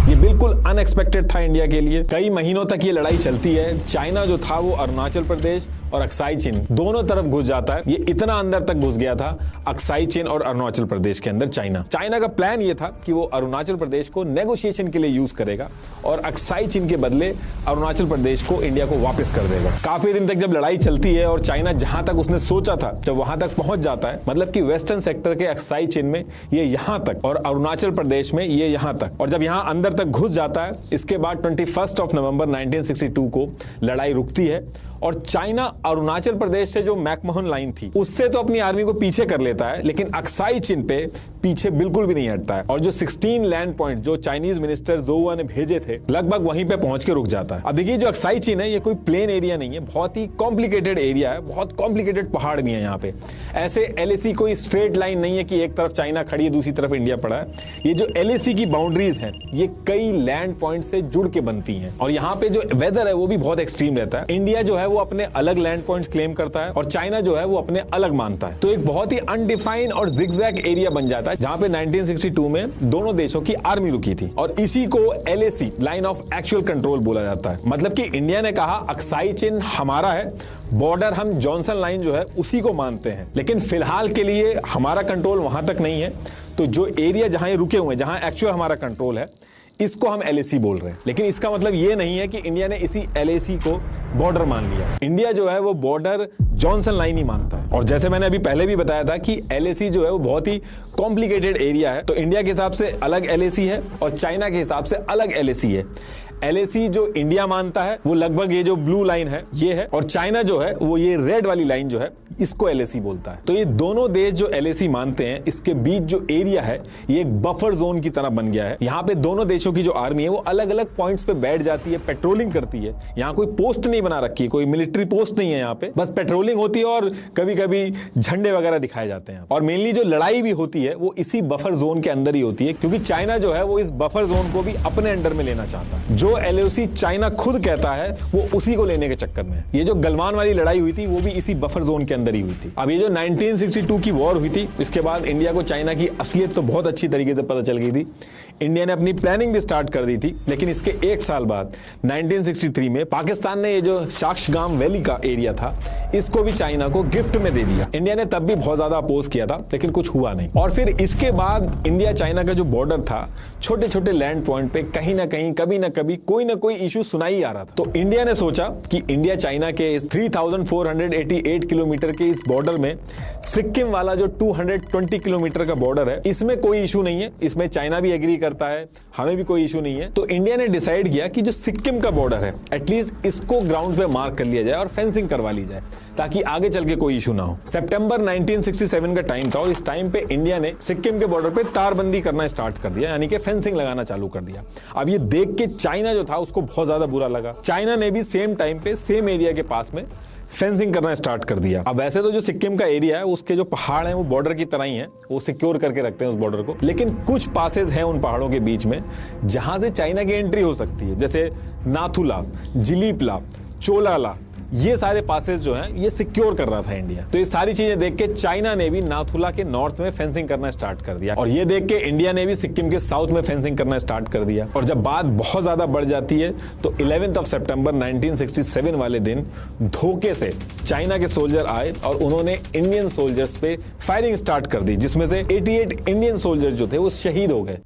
ये बिल्कुल अनएक्सपेक्टेड था इंडिया के लिए। कई महीनों तक ये लड़ाई चलती है। चाइना जो था वो अरुणाचल प्रदेश और अक्साई चीन दोनों तरफ घुस जाता है। ये इतना अंदर तक घुस गया था अक्साई चीन और अरुणाचल प्रदेश के अंदर। चाइना का प्लान ये था कि वो अरुणाचल प्रदेश को नेगोशिएशन के लिए यूज करेगा और अक्साई चीन के बदले अरुणाचल प्रदेश को इंडिया को वापस कर देगा। काफी दिन तक जब लड़ाई चलती है और चाइना जहां तक उसने सोचा था जब वहां तक पहुंच जाता है, मतलब कि वेस्टर्न सेक्टर के अक्साई चीन में ये यहां तक और अरुणाचल प्रदेश में ये यहां तक, और जब यहां अंदर तक घुस जाता है, इसके बाद 21 नवंबर 1962 को लड़ाई रुकती है और चाइना अरुणाचल प्रदेश से जो मैकमोहन लाइन थी उससे तो अपनी आर्मी को पीछे कर लेता है, लेकिन अक्साई चीन पे पीछे बिल्कुल भी नहीं हटता है। और जो 16 लैंड पॉइंट जो चाइनीज मिनिस्टर जोआ ने भेजे थे लगभग वहीं पे पहुंच के रुक जाता है। अब देखिए जो अक्साई चीन है ये कोई प्लेन एरिया नहीं है, बहुत ही कॉम्प्लिकेटेड एरिया है, बहुत कॉम्प्लिकेटेड पहाड़ भी है यहाँ पे। ऐसे LAC कोई स्ट्रेट लाइन नहीं है कि एक तरफ चाइना खड़ी है दूसरी तरफ इंडिया पड़ा है। ये जो LAC की बाउंड्रीज हैं ये कई लैंड पॉइंट से जुड़ के बनती हैं और यहाँ पे जो वेदर है वो भी बहुत एक्सट्रीम रहता है। इंडिया जो है वो अपने अलग लैंड पॉइंट्स क्लेम करता है और चाइना जो है वो अपने अलग मानता है। तो एक बहुत ही अनडिफाइंड और जिगजैग एरिया बन जाता है जहां पे 1962 में दोनों देशों की आर्मी रुकी थी और इसी को LAC line of actual control बोला जाता है। मतलब कि इंडिया ने कहा अक्साई चीन हमारा है, बॉर्डर हम जॉनसन लाइन जो है उसी को मानते हैं, लेकिन फिलहाल के लिए हमारा कंट्रोल वहां तक नहीं है। तो जो एरिया जहां ये रुके हुए हैं जहां एक्चुअल हमारा कंट्रोल है इसको हम LAC बोल रहे हैं, लेकिन इसका मतलब ये नहीं है कि इंडिया ने इसी LAC को बॉर्डर मान लिया। इंडिया जो है वो बॉर्डर जॉनसन लाइन ही मानता है। और जैसे मैंने अभी पहले भी बताया था कि LAC जो है वो बहुत ही कॉम्प्लिकेटेड एरिया है, तो इंडिया के हिसाब से अलग LAC है और चाइना के हिसाब से अलग LAC है। LAC जो इंडिया मानता है वो लगभग ये जो ब्लू लाइन है ये है, और चाइना जो है वो ये रेड वाली लाइन जो है इसको LAC बोलता है। तो ये दोनों देश जो LAC मानते हैं इसके बीच जो एरिया है ये एक बफर जोन की तरह बन गया है। यहाँ पे दोनों देशों की जो आर्मी है वो अलग अलग पॉइंट्स पे बैठ जाती है, पेट्रोलिंग करती है। यहाँ कोई पोस्ट नहीं बना रखी है, कोई मिलिट्री पोस्ट नहीं है यहाँ पे, बस पेट्रोलिंग होती है और कभी कभी झंडे वगैरह दिखाए जाते हैं। और मेनली जो लड़ाई भी होती है वो इसी बफर जोन के अंदर ही होती है, क्योंकि चाइना जो है वो इस बफर जोन को भी अपने अंडर में लेना चाहता है। जो LAC चाइना खुद कहता है वो उसी को लेने के चक्कर में है। ये जो गलवान वाली लड़ाई हुई थी वो भी इसी बफर जोन के अंदर ही हुई थी। अब ये जो 1962 की वॉर हुई थी इसके बाद इंडिया को चाइना की असलियत तो बहुत अच्छी तरीके से पता चल गई थी। इंडिया ने अपनी प्लानिंग भी स्टार्ट कर दी थी, लेकिन इसके एक साल बाद 1963 में पाकिस्तान ने ये जो साक्षगाम वैली का एरिया था इसको उसको भी चाइना को गिफ्ट में दे दिया। इंडिया ने तब भी बहुत ज्यादा अपोज किया था, लेकिन कुछ हुआ नहीं। और फिर इसके बाद इंडिया चाइना का जो बॉर्डर था, छोटे छोटे लैंड पॉइंट पे कहीं ना कहीं कभी ना कभी कोई ना कोई इशू सुना ही आ रहा था। तो इंडिया ने सोचा कि इंडिया चाइना के इस 3488 किलोमीटर के इस बॉर्डर में सिक्किम वाला जो 220 किलोमीटर का बॉर्डर है, इसमें कोई इशू नहीं है, इसमें चाइना भी एग्री करता है, हमें भी कोई इशू नहीं है। तो इंडिया ने डिसाइड किया कि जो सिक्किम का बॉर्डर है, एटलीस्ट इसको ग्राउंड पे मार्क कर लिया जाए और फेंसिंग करवा ली जाए, ताकि आगे चल के कोई इशू ना हो। सितंबर 1967 का टाइम था और इस टाइम पे इंडिया ने सिक्किम के बॉर्डर पे तारबंदी करना स्टार्ट कर दिया, यानी कि फेंसिंग लगाना चालू कर दिया। अब ये देख के चाइना जो था उसको बहुत ज्यादा बुरा लगा। चाइना ने भी सेम टाइम पे सेम एरिया के पास में फेंसिंग करना स्टार्ट कर दिया। अब वैसे तो जो सिक्किम का एरिया है उसके जो पहाड़ हैं वो बॉर्डर की तरह ही हैं, वो सिक्योर करके रखते हैं उस बॉर्डर को, लेकिन कुछ पासेस हैं उन पहाड़ों के बीच में जहां से चाइना की एंट्री हो सकती है, जैसे नाथुला, जिलीपला, चोलाला, ये सारे पासेस जो हैं ये सिक्योर कर रहा था इंडिया। तो ये सारी चीजें देख के चाइना ने भी नाथुला के नॉर्थ में फेंसिंग करना स्टार्ट कर दिया, और ये देख के इंडिया ने भी सिक्किम के साउथ में फेंसिंग करना स्टार्ट कर दिया। और जब बात बहुत ज्यादा बढ़ जाती है तो 11 सितंबर 1967 वाले दिन धोखे से चाइना के सोल्जर आए और उन्होंने इंडियन सोल्जर्स पे फायरिंग स्टार्ट कर दी, जिसमें से 88 इंडियन सोल्जर्स जो थे वो शहीद हो गए।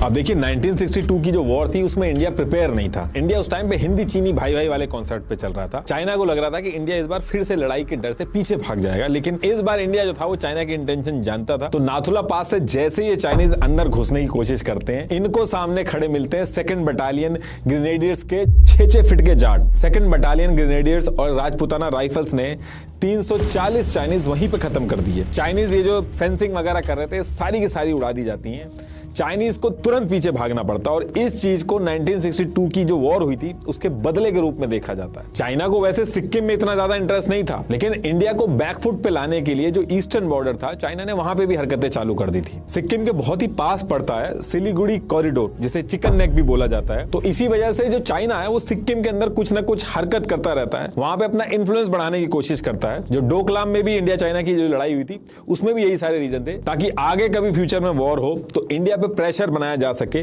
अब देखिए 1962 की जो वॉर थी उसमें इंडिया प्रिपेयर नहीं था। इंडिया उस टाइम पे हिंदी चीनी भाई भाई वाले कॉन्सेप्ट पे चल रहा था। चाइना को लग रहा था कि इंडिया इस बार फिर से लड़ाई के डर से पीछे भाग जाएगा, लेकिन इस बार इंडिया जो था वो चाइना की इंटेंशन जानता था। तो नाथुला पास से जैसे ये चाइनीज अंदर घुसने की कोशिश करते हैं, इनको सामने खड़े मिलते हैं 2nd बटालियन ग्रेनेडियर्स के 6 फीट के जाट। 2nd बटालियन ग्रेनेडियर्स और राजपुताना राइफल्स ने 340 चाइनीज वहीं पे खत्म कर दिए। चाइनीज ये जो फेंसिंग वगैरह कर रहे थे सारी की सारी उड़ा दी जाती हैं। चाइनीज को तुरंत पीछे भागना पड़ता, और इस चीज को 1962 की जो वॉर हुई थी उसके बदले के रूप में देखा जाता है। चाइना को वैसे सिक्किम में इतना ज्यादा इंटरेस्ट नहीं था, लेकिन इंडिया को बैकफुट पे लाने के लिए जो ईस्टर्न बॉर्डर था, चाइना ने वहां पे भी हरकतें चालू कर दी थी। सिक्किम के बहुत ही पास पड़ता है सिलीगुड़ी कॉरिडोर, जिसे चिकन नेक भी बोला जाता है। तो इसी वजह से जो चाइना है वो सिक्किम के अंदर कुछ ना कुछ हरकत करता रहता है, वहां पे अपना इन्फ्लुएंस बढ़ाने की कोशिश करता है। जो डोकलाम में भी इंडिया चाइना की जो लड़ाई हुई थी उसमें भी यही सारे रीजन थे, ताकि आगे कभी फ्यूचर में वॉर हो तो इंडिया पे प्रेशर बनाया जा सके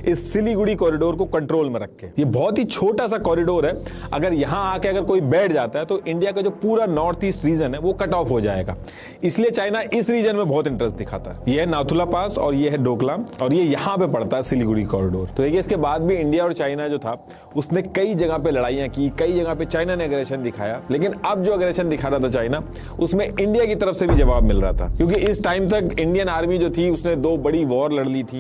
इस सिलीगुड़ी कॉरिडोर को कंट्रोल में रख के। ये बहुत ही छोटा सा कॉरिडोर है, अगर यहां आके अगर कोई बैठ जाता है तो इंडिया का जो पूरा नॉर्थ ईस्ट रीजन है वो कट ऑफ हो जाएगा। इसलिए चाइना इस रीजन में बहुत इंटरेस्ट दिखाता है। ये है नाथुला पास और ये है डोकलाम, और ये यहां पे पड़ता है सिलीगुड़ी कॉरिडोर। तो देखिए इसके बाद भी इंडिया और चाइना जो था उसने कई जगह पे लड़ाइयां की, कई जगह पे चाइना ने अग्रेशन दिखाया, लेकिन अब जो अग्रेशन दिखा रहा था चाइना उसमें इंडिया की तरफ से भी जवाब मिल रहा था, क्योंकि इस टाइम तक इंडियन आर्मी जो थी उसने 2 बड़ी वॉर लड़ ली थी,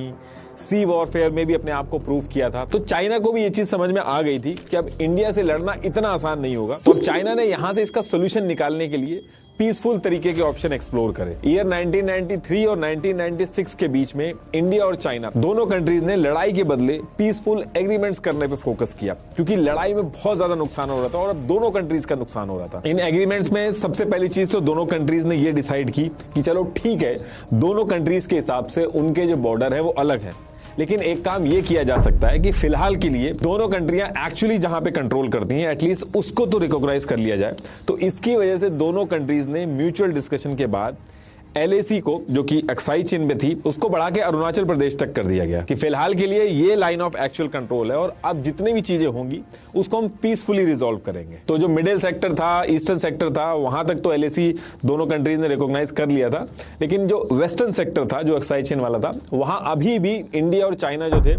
सी वॉरफेयर में भी अपने आप को प्रूव किया था। तो चाइना को भी ये चीज समझ में आ गई थी कि अब इंडिया से लड़ना इतना आसान नहीं होगा। तो अब चाइना ने यहां से इसका सोल्यूशन निकालने के लिए पीसफुल तरीके के ऑप्शन एक्सप्लोर करे। ईयर 1993 और 1996 के बीच में इंडिया और चाइना दोनों कंट्रीज ने लड़ाई के बदले पीसफुल एग्रीमेंट्स करने पे फोकस किया, क्योंकि लड़ाई में बहुत ज्यादा नुकसान हो रहा था और अब दोनों कंट्रीज का नुकसान हो रहा था। इन एग्रीमेंट्स में सबसे पहली चीज तो दोनों कंट्रीज ने ये डिसाइड की कि चलो ठीक है, दोनों कंट्रीज के हिसाब से उनके जो बॉर्डर है वो अलग है, लेकिन एक काम ये किया जा सकता है कि फिलहाल के लिए दोनों कंट्रियां एक्चुअली जहां पे कंट्रोल करती हैं एटलीस्ट उसको तो रिकॉग्नाइज कर लिया जाए। तो इसकी वजह से दोनों कंट्रीज ने म्यूचुअल डिस्कशन के बाद LAC को, जो कि अक्साई चीन में थी, उसको बढ़ा के अरुणाचल प्रदेश तक कर दिया गया कि फिलहाल के लिए ये लाइन ऑफ एक्चुअल कंट्रोल है और अब जितनी भी चीजें होंगी उसको हम पीसफुली रिजॉल्व करेंगे। तो जो मिडिल सेक्टर था, ईस्टर्न सेक्टर था, वहां तक तो LAC दोनों कंट्रीज ने रिकॉग्नाइज कर लिया था, लेकिन जो वेस्टर्न सेक्टर था, जो अक्साई चीन वाला था, वहां अभी भी इंडिया और चाइना जो थे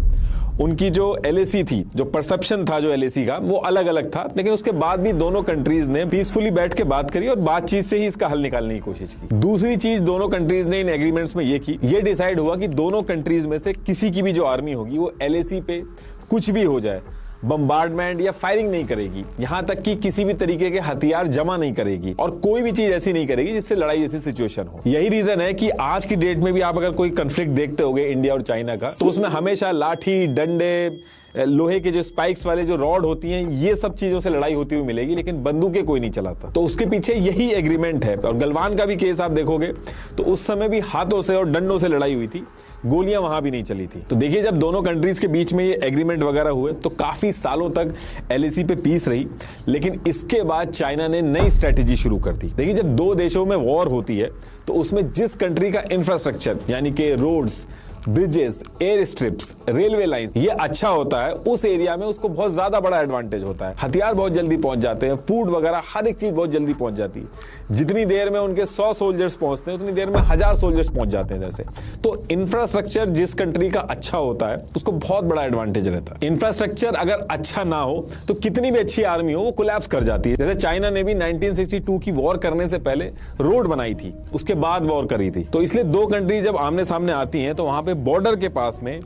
उनकी जो LAC थी, जो परसेप्शन था जो LAC का, वो अलग अलग था। लेकिन उसके बाद भी दोनों कंट्रीज ने पीसफुली बैठ के बात करी और बातचीत से ही इसका हल निकालने की कोशिश की। दूसरी चीज दोनों कंट्रीज ने इन एग्रीमेंट्स में ये की, ये डिसाइड हुआ कि दोनों कंट्रीज में से किसी की भी जो आर्मी होगी वो LAC पे कुछ भी हो जाए, बम्बार्डमेंट या फायरिंग नहीं करेगी, यहां तक कि किसी भी तरीके के हथियार जमा नहीं करेगी और कोई भी चीज ऐसी नहीं करेगी जिससे लड़ाई जैसी सिचुएशन हो। यही रीजन है कि आज की डेट में भी आप अगर कोई कॉन्फ्लिक्ट देखते होगे इंडिया और चाइना का, तो उसमें हमेशा लाठी, डंडे, लोहे के जो स्पाइक्स वाले जो रॉड होती हैं, ये सब चीजों से लड़ाई होती हुई मिलेगी, लेकिन बंदूकें कोई नहीं चलाता। तो उसके पीछे यही एग्रीमेंट है। और गलवान का भी केस आप देखोगे तो उस समय भी हाथों से और डंडों से लड़ाई हुई थी, गोलियां वहां भी नहीं चली थी। तो देखिए जब दोनों कंट्रीज के बीच में ये एग्रीमेंट वगैरह हुए तो काफी सालों तक LAC पे पीस रही, लेकिन इसके बाद चाइना ने नई स्ट्रेटेजी शुरू कर दी। देखिए जब दो देशों में वॉर होती है तो उसमें जिस कंट्री का इंफ्रास्ट्रक्चर यानी कि roads, bridges, air strips, railway line ये अच्छा होता है, उस एरिया में उसको बहुत ज्यादा बड़ा एडवांटेज होता है। हथियार बहुत जल्दी पहुंच जाते हैं, फूड वगैरह हर एक चीज बहुत जल्दी पहुंच जाती है। जितनी देर में उनके 100 सोल्जर्स पहुंचते हैं उतनी देर में 1000 सोल्जर्स पहुंच जाते हैं इधर से। तो इंफ्रास्ट्रक्चर जिस कंट्री का अच्छा होता है उसको बहुत बड़ा एडवांटेज रहता है। इंफ्रास्ट्रक्चर अगर अच्छा ना हो तो कितनी भी अच्छी आर्मी हो वो कोलैप्स कर जाती है। जैसे चाइना ने भी 1962 की वॉर करने से पहले रोड बनाई थी, उसके बाद वॉर करी थी। तो इसलिए दो कंट्री जब आमने सामने आती हैं तो वहां पे बॉर्डर के पास में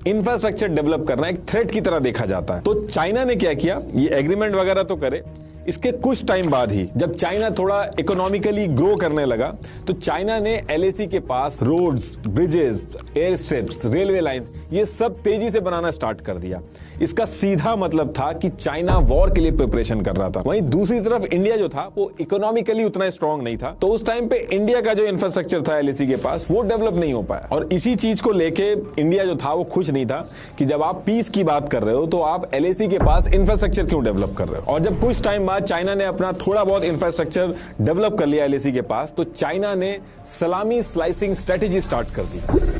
इंफ्रास्ट्रक्चर डेवलप करना एक थ्रेट की तरह देखा जाता है। तो चाइना ने क्या किया, ये एग्रीमेंट वगैरह तो करे, इसके कुछ टाइम बाद ही जब चाइना थोड़ा इकोनॉमिकली ग्रो करने लगा तो चाइना ने एलएसी के पास roads, bridges, air strips, railway line ये सब तेजी से बनाना स्टार्ट कर दिया। इसका सीधा मतलब था कि चाइना वॉर के लिए प्रिपरेशन कर रहा था। वहीं दूसरी तरफ इंडिया जो था वो इकोनॉमिकली उतना स्ट्रांग नहीं था, तो उस टाइम पे इंडिया का जो इंफ्रास्ट्रक्चर था एलएसी के पास वो डेवलप नहीं हो पाया। और इसी चीज को लेके इंडिया जो था वो खुश नहीं था कि जब आप पीस की बात कर रहे हो तो आप एलएसी के पास इंफ्रास्ट्रक्चर क्यों डेवलप कर रहे हो। और जब कुछ टाइम बाद चाइना ने अपना थोड़ा बहुत इंफ्रास्ट्रक्चर डेवलप कर लिया एलएसी के पास तो चाइना ने सलामी स्लाइसिंग स्ट्रेटेजी स्टार्ट कर दी।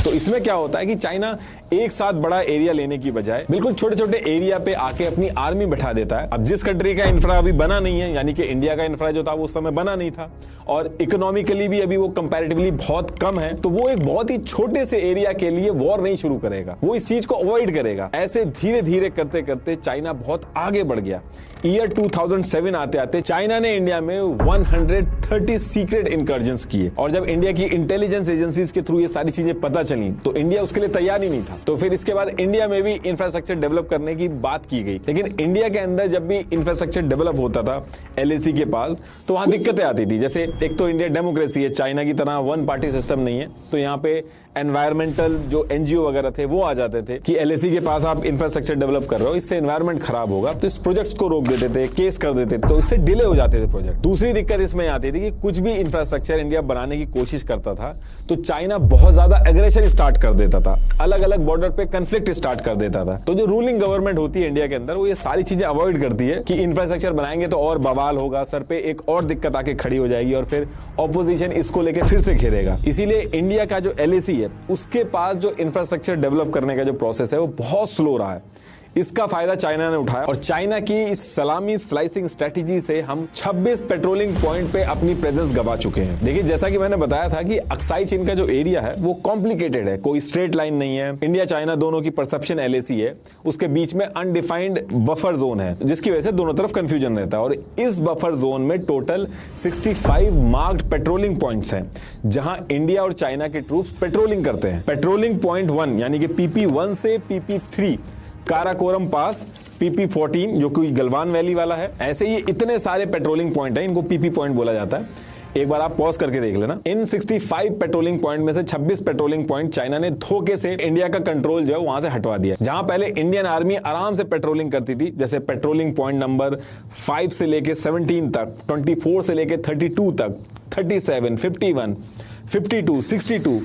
तो इसमें क्या होता है कि चाइना एक साथ बड़ा एरिया लेने की बजाय बिल्कुल छोटे छोटे एरिया पे आके अपनी आर्मी बैठा देता है। अब जिस कंट्री का इंफ्रा अभी बना नहीं है, यानी कि इंडिया का इंफ्रा जो था वो उस समय बना नहीं था और इकोनॉमिकली भी अभी वो कंपैरेटिवली बहुत कम है, तो वो एक बहुत ही छोटे से एरिया के लिए वॉर नहीं शुरू करेगा, वो इस चीज को अवॉइड करेगा। ऐसे धीरे धीरे करते करते चाइना बहुत आगे बढ़ गया। ईयर 2007 आते आते चाइना ने इंडिया में 130 सीक्रेट इंकर्जन्स किए और जब इंडिया की इंटेलिजेंस एजेंसीज के थ्रू ये सारी चीजें पता चली तो इंडिया उसके लिए तैयार ही नहीं था। तो फिर इसके बाद इंडिया में भी इंफ्रास्ट्रक्चर डेवलप करने की बात की गई, लेकिन इंडिया के अंदर जब भी इंफ्रास्ट्रक्चर डेवलप होता था एलएसी के पास तो वहां दिक्कतें आती थी। जैसे एक तो इंडिया डेमोक्रेसी है, चाइना की तरह वन पार्टी सिस्टम नहीं है, तो यहाँ पे एनवायरमेंटल जो एनजीओ वगैरह थे वो आ जाते थे कि एलएसी के पास आप इंफ्रास्ट्रक्चर डेवलप कर रहे हो, इससे एनवायरमेंट खराब होगा, तो इस प्रोजेक्ट्स को रोक देते थे, केस कर देते थे, तो इससे डिले हो जाते थे प्रोजेक्ट। दूसरी दिक्कत इसमें आती थी कि कुछ भी इंफ्रास्ट्रक्चर इंडिया बनाने की कोशिश करता था तो चाइना बहुत ज्यादा एग्रेशन स्टार्ट कर देता था, अलग अलग बॉर्डर पे कंफ्लिक्ट स्टार्ट कर देता था। तो जो रूलिंग गवर्नमेंट होती है इंडिया के अंदर वो ये सारी चीजें अवॉइड करती है कि इंफ्रास्ट्रक्चर बनाएंगे तो और बवाल होगा, सर पे एक और दिक्कत आके खड़ी हो जाएगी और फिर ऑपोजिशन इसको लेके फिर से घेरेगा। इसीलिए इंडिया का जो एलएसी है उसके पास जो इंफ्रास्ट्रक्चर डेवलप करने का जो प्रोसेस है वो बहुत स्लो रहा है। इसका फायदा चाइना ने उठाया और चाइना की इस सलामी स्लाइसिंग स्ट्रेटेजी से हम 26 पेट्रोलिंग पॉइंट पे अपनी प्रेजेंस गवा चुके हैं। देखिए जैसा कि मैंने बताया था कि अक्साई चीन का जो एरिया है वो कॉम्प्लिकेटेड है, कोई स्ट्रेट लाइन नहीं है। इंडिया चाइना दोनों की परसेप्शन एलएसी है, उसके बीच में अनडिफाइंड बफर जोन है जिसकी वजह से दोनों तरफ कंफ्यूजन रहता है। और इस बफर जोन में टोटल 65 मार्क्ड पेट्रोलिंग पॉइंट्स हैं जहां इंडिया और चाइना के ट्रूप्स पेट्रोलिंग करते हैं। पेट्रोलिंग पॉइंट 1 यानी कि PP1 से PP3 काराकोरम पास, PP14 जो कि गलवान वैली वाला है, ऐसे ये इतने सारे पेट्रोलिंग पॉइंट हैं, इनको PP पॉइंट बोला जाता है। एक बार आप पॉज करके देख लेना। इन 65 पेट्रोलिंग पॉइंट में से 26 पेट्रोलिंग पॉइंट चाइना ने धोखे से इंडिया का कंट्रोल जो है वहां से हटवा दिया। जहां पहले इंडियन आर्मी आराम से पेट्रोलिंग करती थी, जैसे पेट्रोलिंग पॉइंट नंबर 5 से लेके 17 तक, 24 से लेके 32 तक, 37, 51, 52, 62,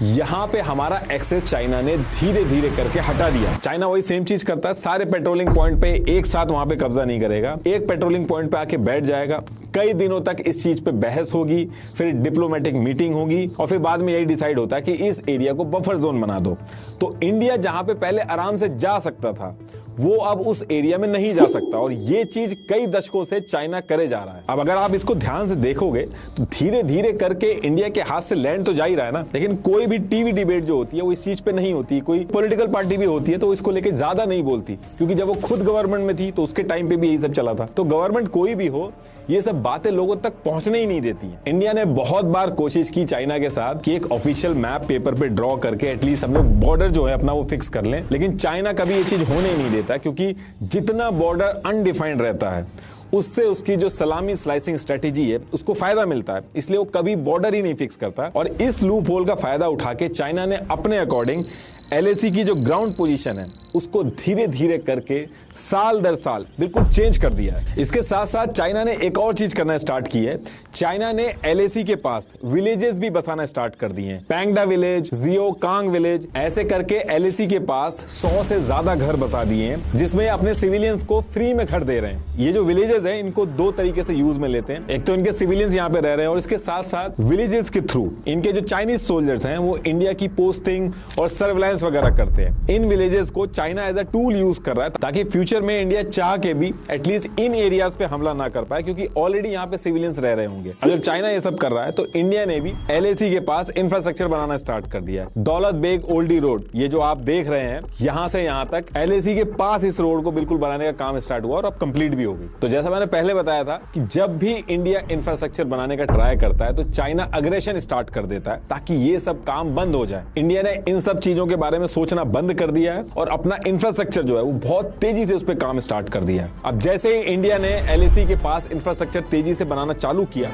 यहां पे हमारा एक्सेस चाइना ने धीरे धीरे करके हटा दिया। चाइना वही सेम चीज करता है, सारे पेट्रोलिंग पॉइंट पे एक साथ वहां पे कब्जा नहीं करेगा, एक पेट्रोलिंग पॉइंट पे आके बैठ जाएगा, कई दिनों तक इस चीज पे बहस होगी, फिर डिप्लोमेटिक मीटिंग होगी और फिर बाद में यही डिसाइड होता है कि इस एरिया को बफर जोन बना दो। तो इंडिया जहां पे पहले आराम से जा सकता था वो अब उस एरिया में नहीं जा सकता और ये चीज कई दशकों से चाइना करे जा रहा है। अब अगर आप इसको ध्यान से देखोगे तो धीरे धीरे करके इंडिया के हाथ से लैंड तो जा ही रहा है ना, लेकिन कोई भी टीवी डिबेट जो होती है वो इस चीज पे नहीं होती। कोई पॉलिटिकल पार्टी भी होती है तो इसको लेके ज्यादा नहीं बोलती, क्योंकि जब वो खुद गवर्नमेंट में थी तो उसके टाइम पे भी यही सब चला था। तो गवर्नमेंट कोई भी हो ये सब बातें लोगों तक पहुंचने ही नहीं देती है। इंडिया ने बहुत बार कोशिश की चाइना के साथ कि एक ऑफिशियल मैप पेपर पे ड्रॉ करके एटलीस्ट हम लोग बॉर्डर जो है अपना वो फिक्स कर लें, लेकिन चाइना कभी ये चीज होने ही नहीं देता, क्योंकि जितना बॉर्डर अनडिफाइंड रहता है उससे उसकी जो सलामी स्लाइसिंग स्ट्रेटेजी है उसको फायदा मिलता है, इसलिए वो कभी बॉर्डर ही नहीं फिक्स करता। और इस लूप होल का फायदा उठा के चाइना ने अपने अकॉर्डिंग एलएसी की जो ग्राउंड पोजीशन है उसको धीरे धीरे करके साल दर साल बिल्कुल चेंज कर दिया है। इसके साथ साथ चाइना ने एक और चीज करना स्टार्ट की है, चाइना ने एलएसी के पास विलेजेस भी बसाना स्टार्ट कर दिए हैं। पैंगडा विलेज, जियो कांग विलेज, ऐसे करके एलएसी के पास 100 से ज्यादा घर बसा दिए हैं जिसमें अपने सिविलियंस को फ्री में घर दे रहे हैं। ये जो विलेजेस विलेजेस हैं इनको दो तरीके से यूज में लेते हैं। एक तो इनके सिविलियंस यहाँ पे रह रहे हैं और इसके साथ साथ विलेजेस के थ्रू इनके जो चाइनीज सोल्जर्स हैं वो इंडिया की पोस्टिंग और सर्विलांस वगैरह करते हैं। इन विलेजेस को China as a tool use कर रहा है ताकि फ्यूचर में इंडिया चाह के भी एटलीस्ट इन एरियाज पे हमला ना कर पाए, क्योंकि ऑलरेडी यहाँ पे सिविलियंस रह रहे होंगे। अगर चाइना ये सब कर रहा है तो इंडिया ने भी LAC के पास इंफ्रास्ट्रक्चर बनाना स्टार्ट कर दिया है। दौलत बेग ओल्डी रोड, ये जो आप देख रहे हैं यहां से यहां तक LAC के पास इस रोड को बिल्कुल बनाने का काम स्टार्ट हुआ और अब कंप्लीट भी हो गई। तो जैसा मैंने पहले बताया था कि जब भी इंडिया इंफ्रास्ट्रक्चर बनाने का ट्राई करता है तो चाइना अग्रेशन स्टार्ट कर देता है ताकि ये सब काम बंद हो जाए। इंडिया ने इन सब चीजों के बारे में सोचना बंद कर दिया है और अपना इंफ्रास्ट्रक्चर जो है वो बहुत तेजी से उस पर काम स्टार्ट कर दिया है। अब जैसे ही इंडिया ने LAC के पास इंफ्रास्ट्रक्चर तेजी से बनाना चालू किया,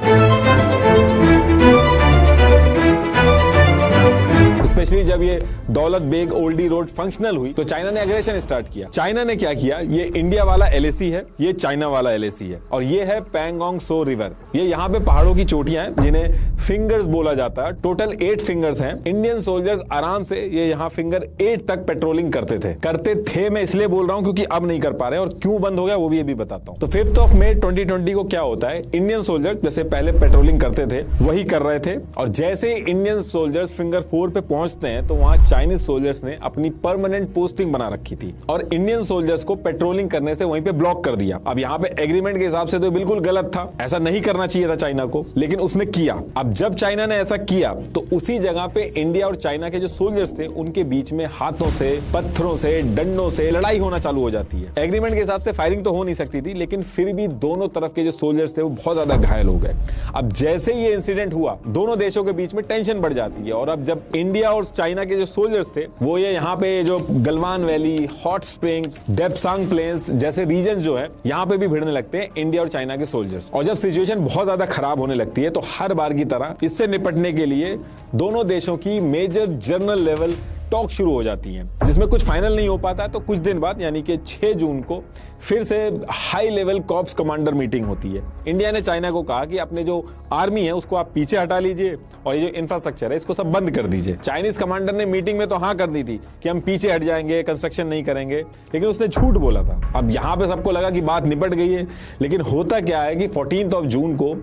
स्पेशली जब ये दौलत बेग ओल्डी रोड फंक्शनल हुई तो चाइना ने एग्रेशन स्टार्ट किया। चाइना ने क्या किया, ये इंडिया वाला LAC है, ये चाइना वाला LAC है और ये है पैंगोंग सो रिवर। ये यहाँ पे पहाड़ों की चोटियां हैं जिन्हें फिंगर्स बोला जाता है। टोटल 8 फिंगर्स हैं। इंडियन सोल्जर्स आराम से ये यहाँ फिंगर 8 तक पेट्रोलिंग करते थे। मैं इसलिए बोल रहा हूँ क्योंकि अब नहीं कर पा रहे हैं और क्यों बंद हो गया वो भी अभी बताता हूँ। तो 5 मई 2020 को क्या होता है, इंडियन सोल्जर जैसे पहले पेट्रोलिंग करते थे वही कर रहे थे और जैसे इंडियन सोल्जर्स फिंगर 4 पे पहुंचते हैं तो वहां चाइनीज सोल्जर्स ने अपनी परमानेंट पोस्टिंग बना रखी थी और इंडियन सोल्जर्स को पेट्रोलिंग करने से वहीं पे ब्लॉक कर दिया। अब यहाँ पे एग्रीमेंट के हिसाब से तो बिल्कुल गलत था, ऐसा नहीं करना चाहिए था चाइना को, लेकिन उसने किया। अब जब चाइना ने ऐसा किया तो उसी जगह पे इंडिया और चाइना के जो सोल्जर्स थे उनके बीच में हाथों से, पत्थरों से, डंडों से लड़ाई होना चालू हो जाती है। एग्रीमेंट के हिसाब से फायरिंग तो हो नहीं सकती थी, लेकिन फिर भी दोनों तरफ के जो सोल्जर्स थे वो बहुत ज्यादा घायल हो गए। अब जैसे ये इंसिडेंट हुआ दोनों देशों के बीच में टेंशन बढ़ जाती है और अब जब इंडिया और चाइना के जो सोल्जर्स थे वो ये यहाँ पे जो Galwan valley, hot springs, Depsang plains जैसे रीजन जो है यहाँ पे भी भिड़ने लगते हैं इंडिया और चाइना के सोल्जर्स। और जब सिचुएशन बहुत ज्यादा खराब होने लगती है तो हर बार की तरह इससे निपटने के लिए दोनों देशों की मेजर जनरल लेवल टॉक शुरू हो जाती हैं, जिसमें कुछ फाइनल नहीं हो पाता। तो कुछ दिन बाद यानी कि 6 जून को फिर से high level corps commander meeting होती है। इंडिया ने चाइना को कहा कि अपने जो आर्मी है उसको आप पीछे हटा लीजिए और ये जो इंफ्रास्ट्रक्चर है इसको सब बंद कर दीजिए। चाइनीज कमांडर ने मीटिंग में तो हाँ कर दी थी कि हम पीछे हट जाएंगे, कंस्ट्रक्शन नहीं करेंगे, लेकिन उसने झूठ बोला था। अब यहाँ पे सबको लगा कि बात निपट गई है, लेकिन होता क्या है कि 14 जून को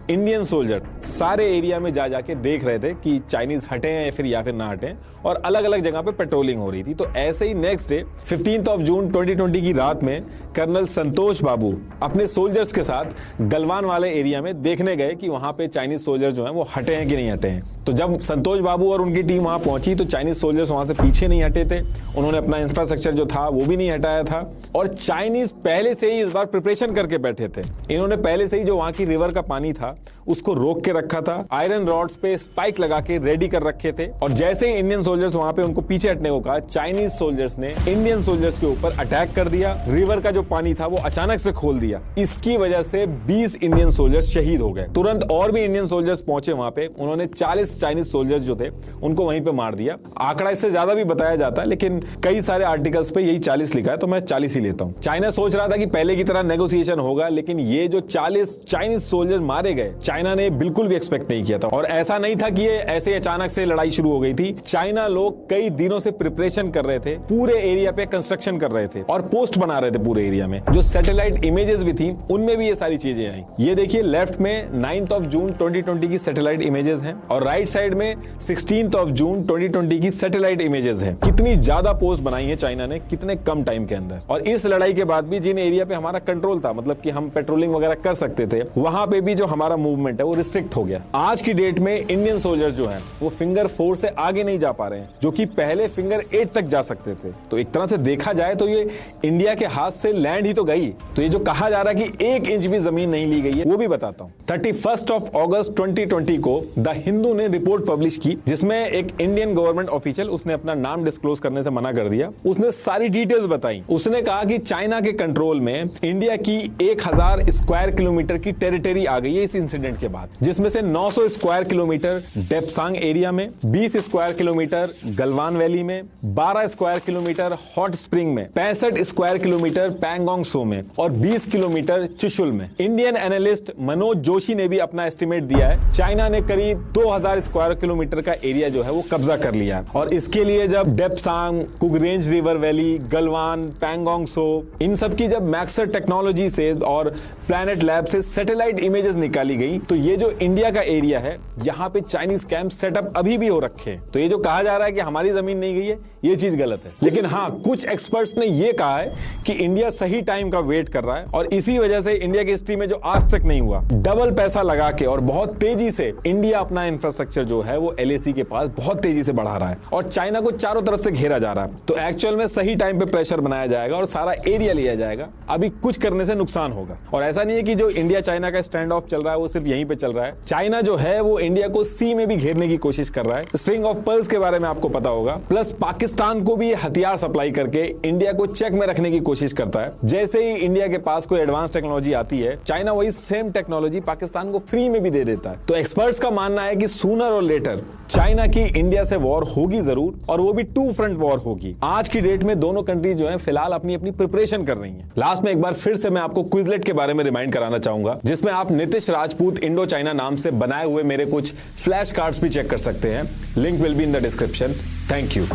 इंडियन सोल्जर सारे एरिया में जा जाके देख रहे थे कि चाइनीज हटे हैं या फिर ना हटे और अलग अलग जगह पे पेट्रोलिंग हो रही थी। तो ऐसे ही नेक्स्ट डे 15 जून 2020 की रात में कर्नल संतोष बाबू अपने सोल्जर्स के साथ गलवान वाले एरिया में देखने गए कि वहां पे चाइनीज सोल्जर जो हैं वो हटे हैं कि नहीं हटे हैं। तो जब संतोष बाबू और उनकी टीम वहां पहुंची तो चाइनीज सोल्जर्स वहां से पीछे नहीं हटे थे, उन्होंने अपना इंफ्रास्ट्रक्चर जो था वो भी नहीं हटाया था और चाइनीज पहले से ही इस बार प्रिपरेशन करके बैठे थे। इन्होंने पहले से ही जो वहां की रिवर का पानी था उसको रोक के रखा था, आयरन रॉड्स पे स्पाइक लगा के रेडी कर रखे थे और जैसे ही इंडियन सोल्जर्स वहां पे उनको पीछे हटने को कहा, चाइनीज सोल्जर्स ने इंडियन सोल्जर्स के ऊपर अटैक कर दिया। रिवर का जो पानी था वो अचानक से खोल दिया। इसकी वजह से 20 इंडियन सोल्जर्स शहीद हो गए। तुरंत और भी इंडियन सोल्जर्स पहुंचे वहां पे, उन्होंने 40 चाइनीज सोल्जर्स जो थे उनको वहीं पे मार दिया। आंकड़ा इससे ज्यादा भी बताया जाता है, लेकिन कई सारे आर्टिकल्स पे यही 40 लिखा है तो मैं 40 ही लेता हूं। चाइना सोच रहा था कि पहले की तरह नेगोशिएशन होगा, लेकिन ये जो 40 चाइनीज सोल्जर्स मारे गए चाइना ने बिल्कुल भी एक्सपेक्ट नहीं किया था। और ऐसा नहीं था कि ये ऐसे अचानक से लड़ाई शुरू हो गई थी। चाइना लोग कई दिनों से प्रिपरेशन कर रहे थे, पूरे एरिया पे कंस्ट्रक्शन कर रहे थे और पोस्ट बना रहे थे पूरे एरिया में। जो सैटेलाइट इमेजेस भी थी उनमें भी ये सारी चीजें आई। ये देखिए लेफ्ट में 9 जून 2020 की सैटेलाइट इमेजेस हैं और राइट साइड में 16 जून 2020 की सैटेलाइट इमेजेस हैं। कितनी ज्यादा पोस्ट बनाई है चाइना ने कितने कम टाइम के अंदर। और इस लड़ाई के बाद भी जिन एरिया पे हमारा कंट्रोल था, मतलब कि हम पेट्रोलिंग वगैरह कर सकते थे, वहां पे भी जो हमारा मूवमेंट है वो रिस्ट्रिक्ट हो गया। आज की डेट में इंडियन सोल्जर्स जो हैं वो फिंगर 4 से आगे नहीं जा पा रहे हैं, जो कि पहले फिंगर 8 तक जा सकते थे। तो एक तरह से देखा जाए तो ये इंडिया के हाथ से लैंड ही तो गई। तो ये जो कहा जा रहा है कि 1 इंच भी जमीन नहीं ली गई है वो भी बताता हूं। 31 अगस्त 2020 को द हिंदू ने रिपोर्ट पब्लिश की जिसमें एक इंडियन गवर्नमेंट ऑफिशियल, उसने अपना नाम डिस्क्लोज करने से मना कर दिया। उसने सारी डिटेल्स बताई। उसने कहा कि चाइना के कंट्रोल में इंडिया की 1000 स्क्वायर किलोमीटर की टेरिटरी आ गई है इस इंसिडेंट पॉइंट के बाद, जिसमें से 900 स्क्वायर किलोमीटर डेप्सांग एरिया में, 20 स्क्वायर किलोमीटर गलवान वैली में, 12 स्क्वायर किलोमीटर हॉट स्प्रिंग में, 65 स्क्वायर किलोमीटर पैंगोंग सो में और 20 किलोमीटर चुशुल में। इंडियन एनालिस्ट मनोज जोशी ने भी अपना एस्टिमेट दिया है, चाइना ने करीब 2000 स्क्वायर किलोमीटर का एरिया जो है वो कब्जा कर लिया है। और इसके लिए जब Depsang, Kugrang river valley, Galwan, Pangong Tso, इन सब की जब मैक्सर टेक्नोलॉजी से और प्लैनेट लैब से सैटेलाइट इमेजेस निकाली गई, तो ये जो इंडिया का एरिया है, यहाँ पे चाइनीज कैंप सेटअप अभी भी हो रखे हैं। तो ये जो कहा जा रहा है कि हमारी जमीन नहीं गई है, ये चीज गलत है। लेकिन हाँ, कुछ एक्सपर्ट्स ने ये कहा है कि इंडिया सही टाइम का वेट कर रहा है और इसी वजह से इंडिया की हिस्ट्री में जो आज तक नहीं हुआ, डबल पैसा लगा के और बहुत तेजी से इंडिया अपना इंफ्रास्ट्रक्चर जो है वो LAC के पास बहुत तेजी से बढ़ा रहा है और चाइना को चारों तरफ से घेरा जा रहा है। तो एक्चुअल में सही टाइम पे प्रेशर बनाया जाएगा और सारा एरिया लिया जाएगा। अभी कुछ करने से नुकसान होगा। और ऐसा नहीं है कि जो इंडिया चाइना का स्टैंड ऑफ चल रहा है वो सिर्फ यहीं पे चल रहा है। चाइना जो है वो इंडिया को सी में भी घेरने की कोशिश कर रहा है। स्ट्रिंग ऑफ पर्ल्स के बारे में आपको पता होगा। प्लस पाकिस्तान को भी हथियार सप्लाई करके इंडिया को चेक में रखने की कोशिश करता है। जैसे ही इंडिया के पास कोई एडवांस टेक्नोलॉजी आती है, चाइना वही सेम टेक्नोलॉजी पाकिस्तान को फ्री में भी दे देता है। तो एक्सपर्ट्स का मानना है कि सूनर और लेटर चाइना की इंडिया से वॉर होगी जरूर, और वो भी 2 फ्रंट वॉर होगी। आज की डेट में दोनों कंट्रीज जो है फिलहाल अपनी अपनी प्रिपरेशन कर रही हैं। लास्ट में एक बार फिर से मैं आपको क्विजलेट के बारे में रिमाइंड कराना चाहूंगा, जिसमें आप नीतीश राजपूत इंडो चाइना नाम से बनाए हुए मेरे कुछ फ्लैश कार्ड्स भी चेक कर सकते हैं। Link will be in the description. Thank you.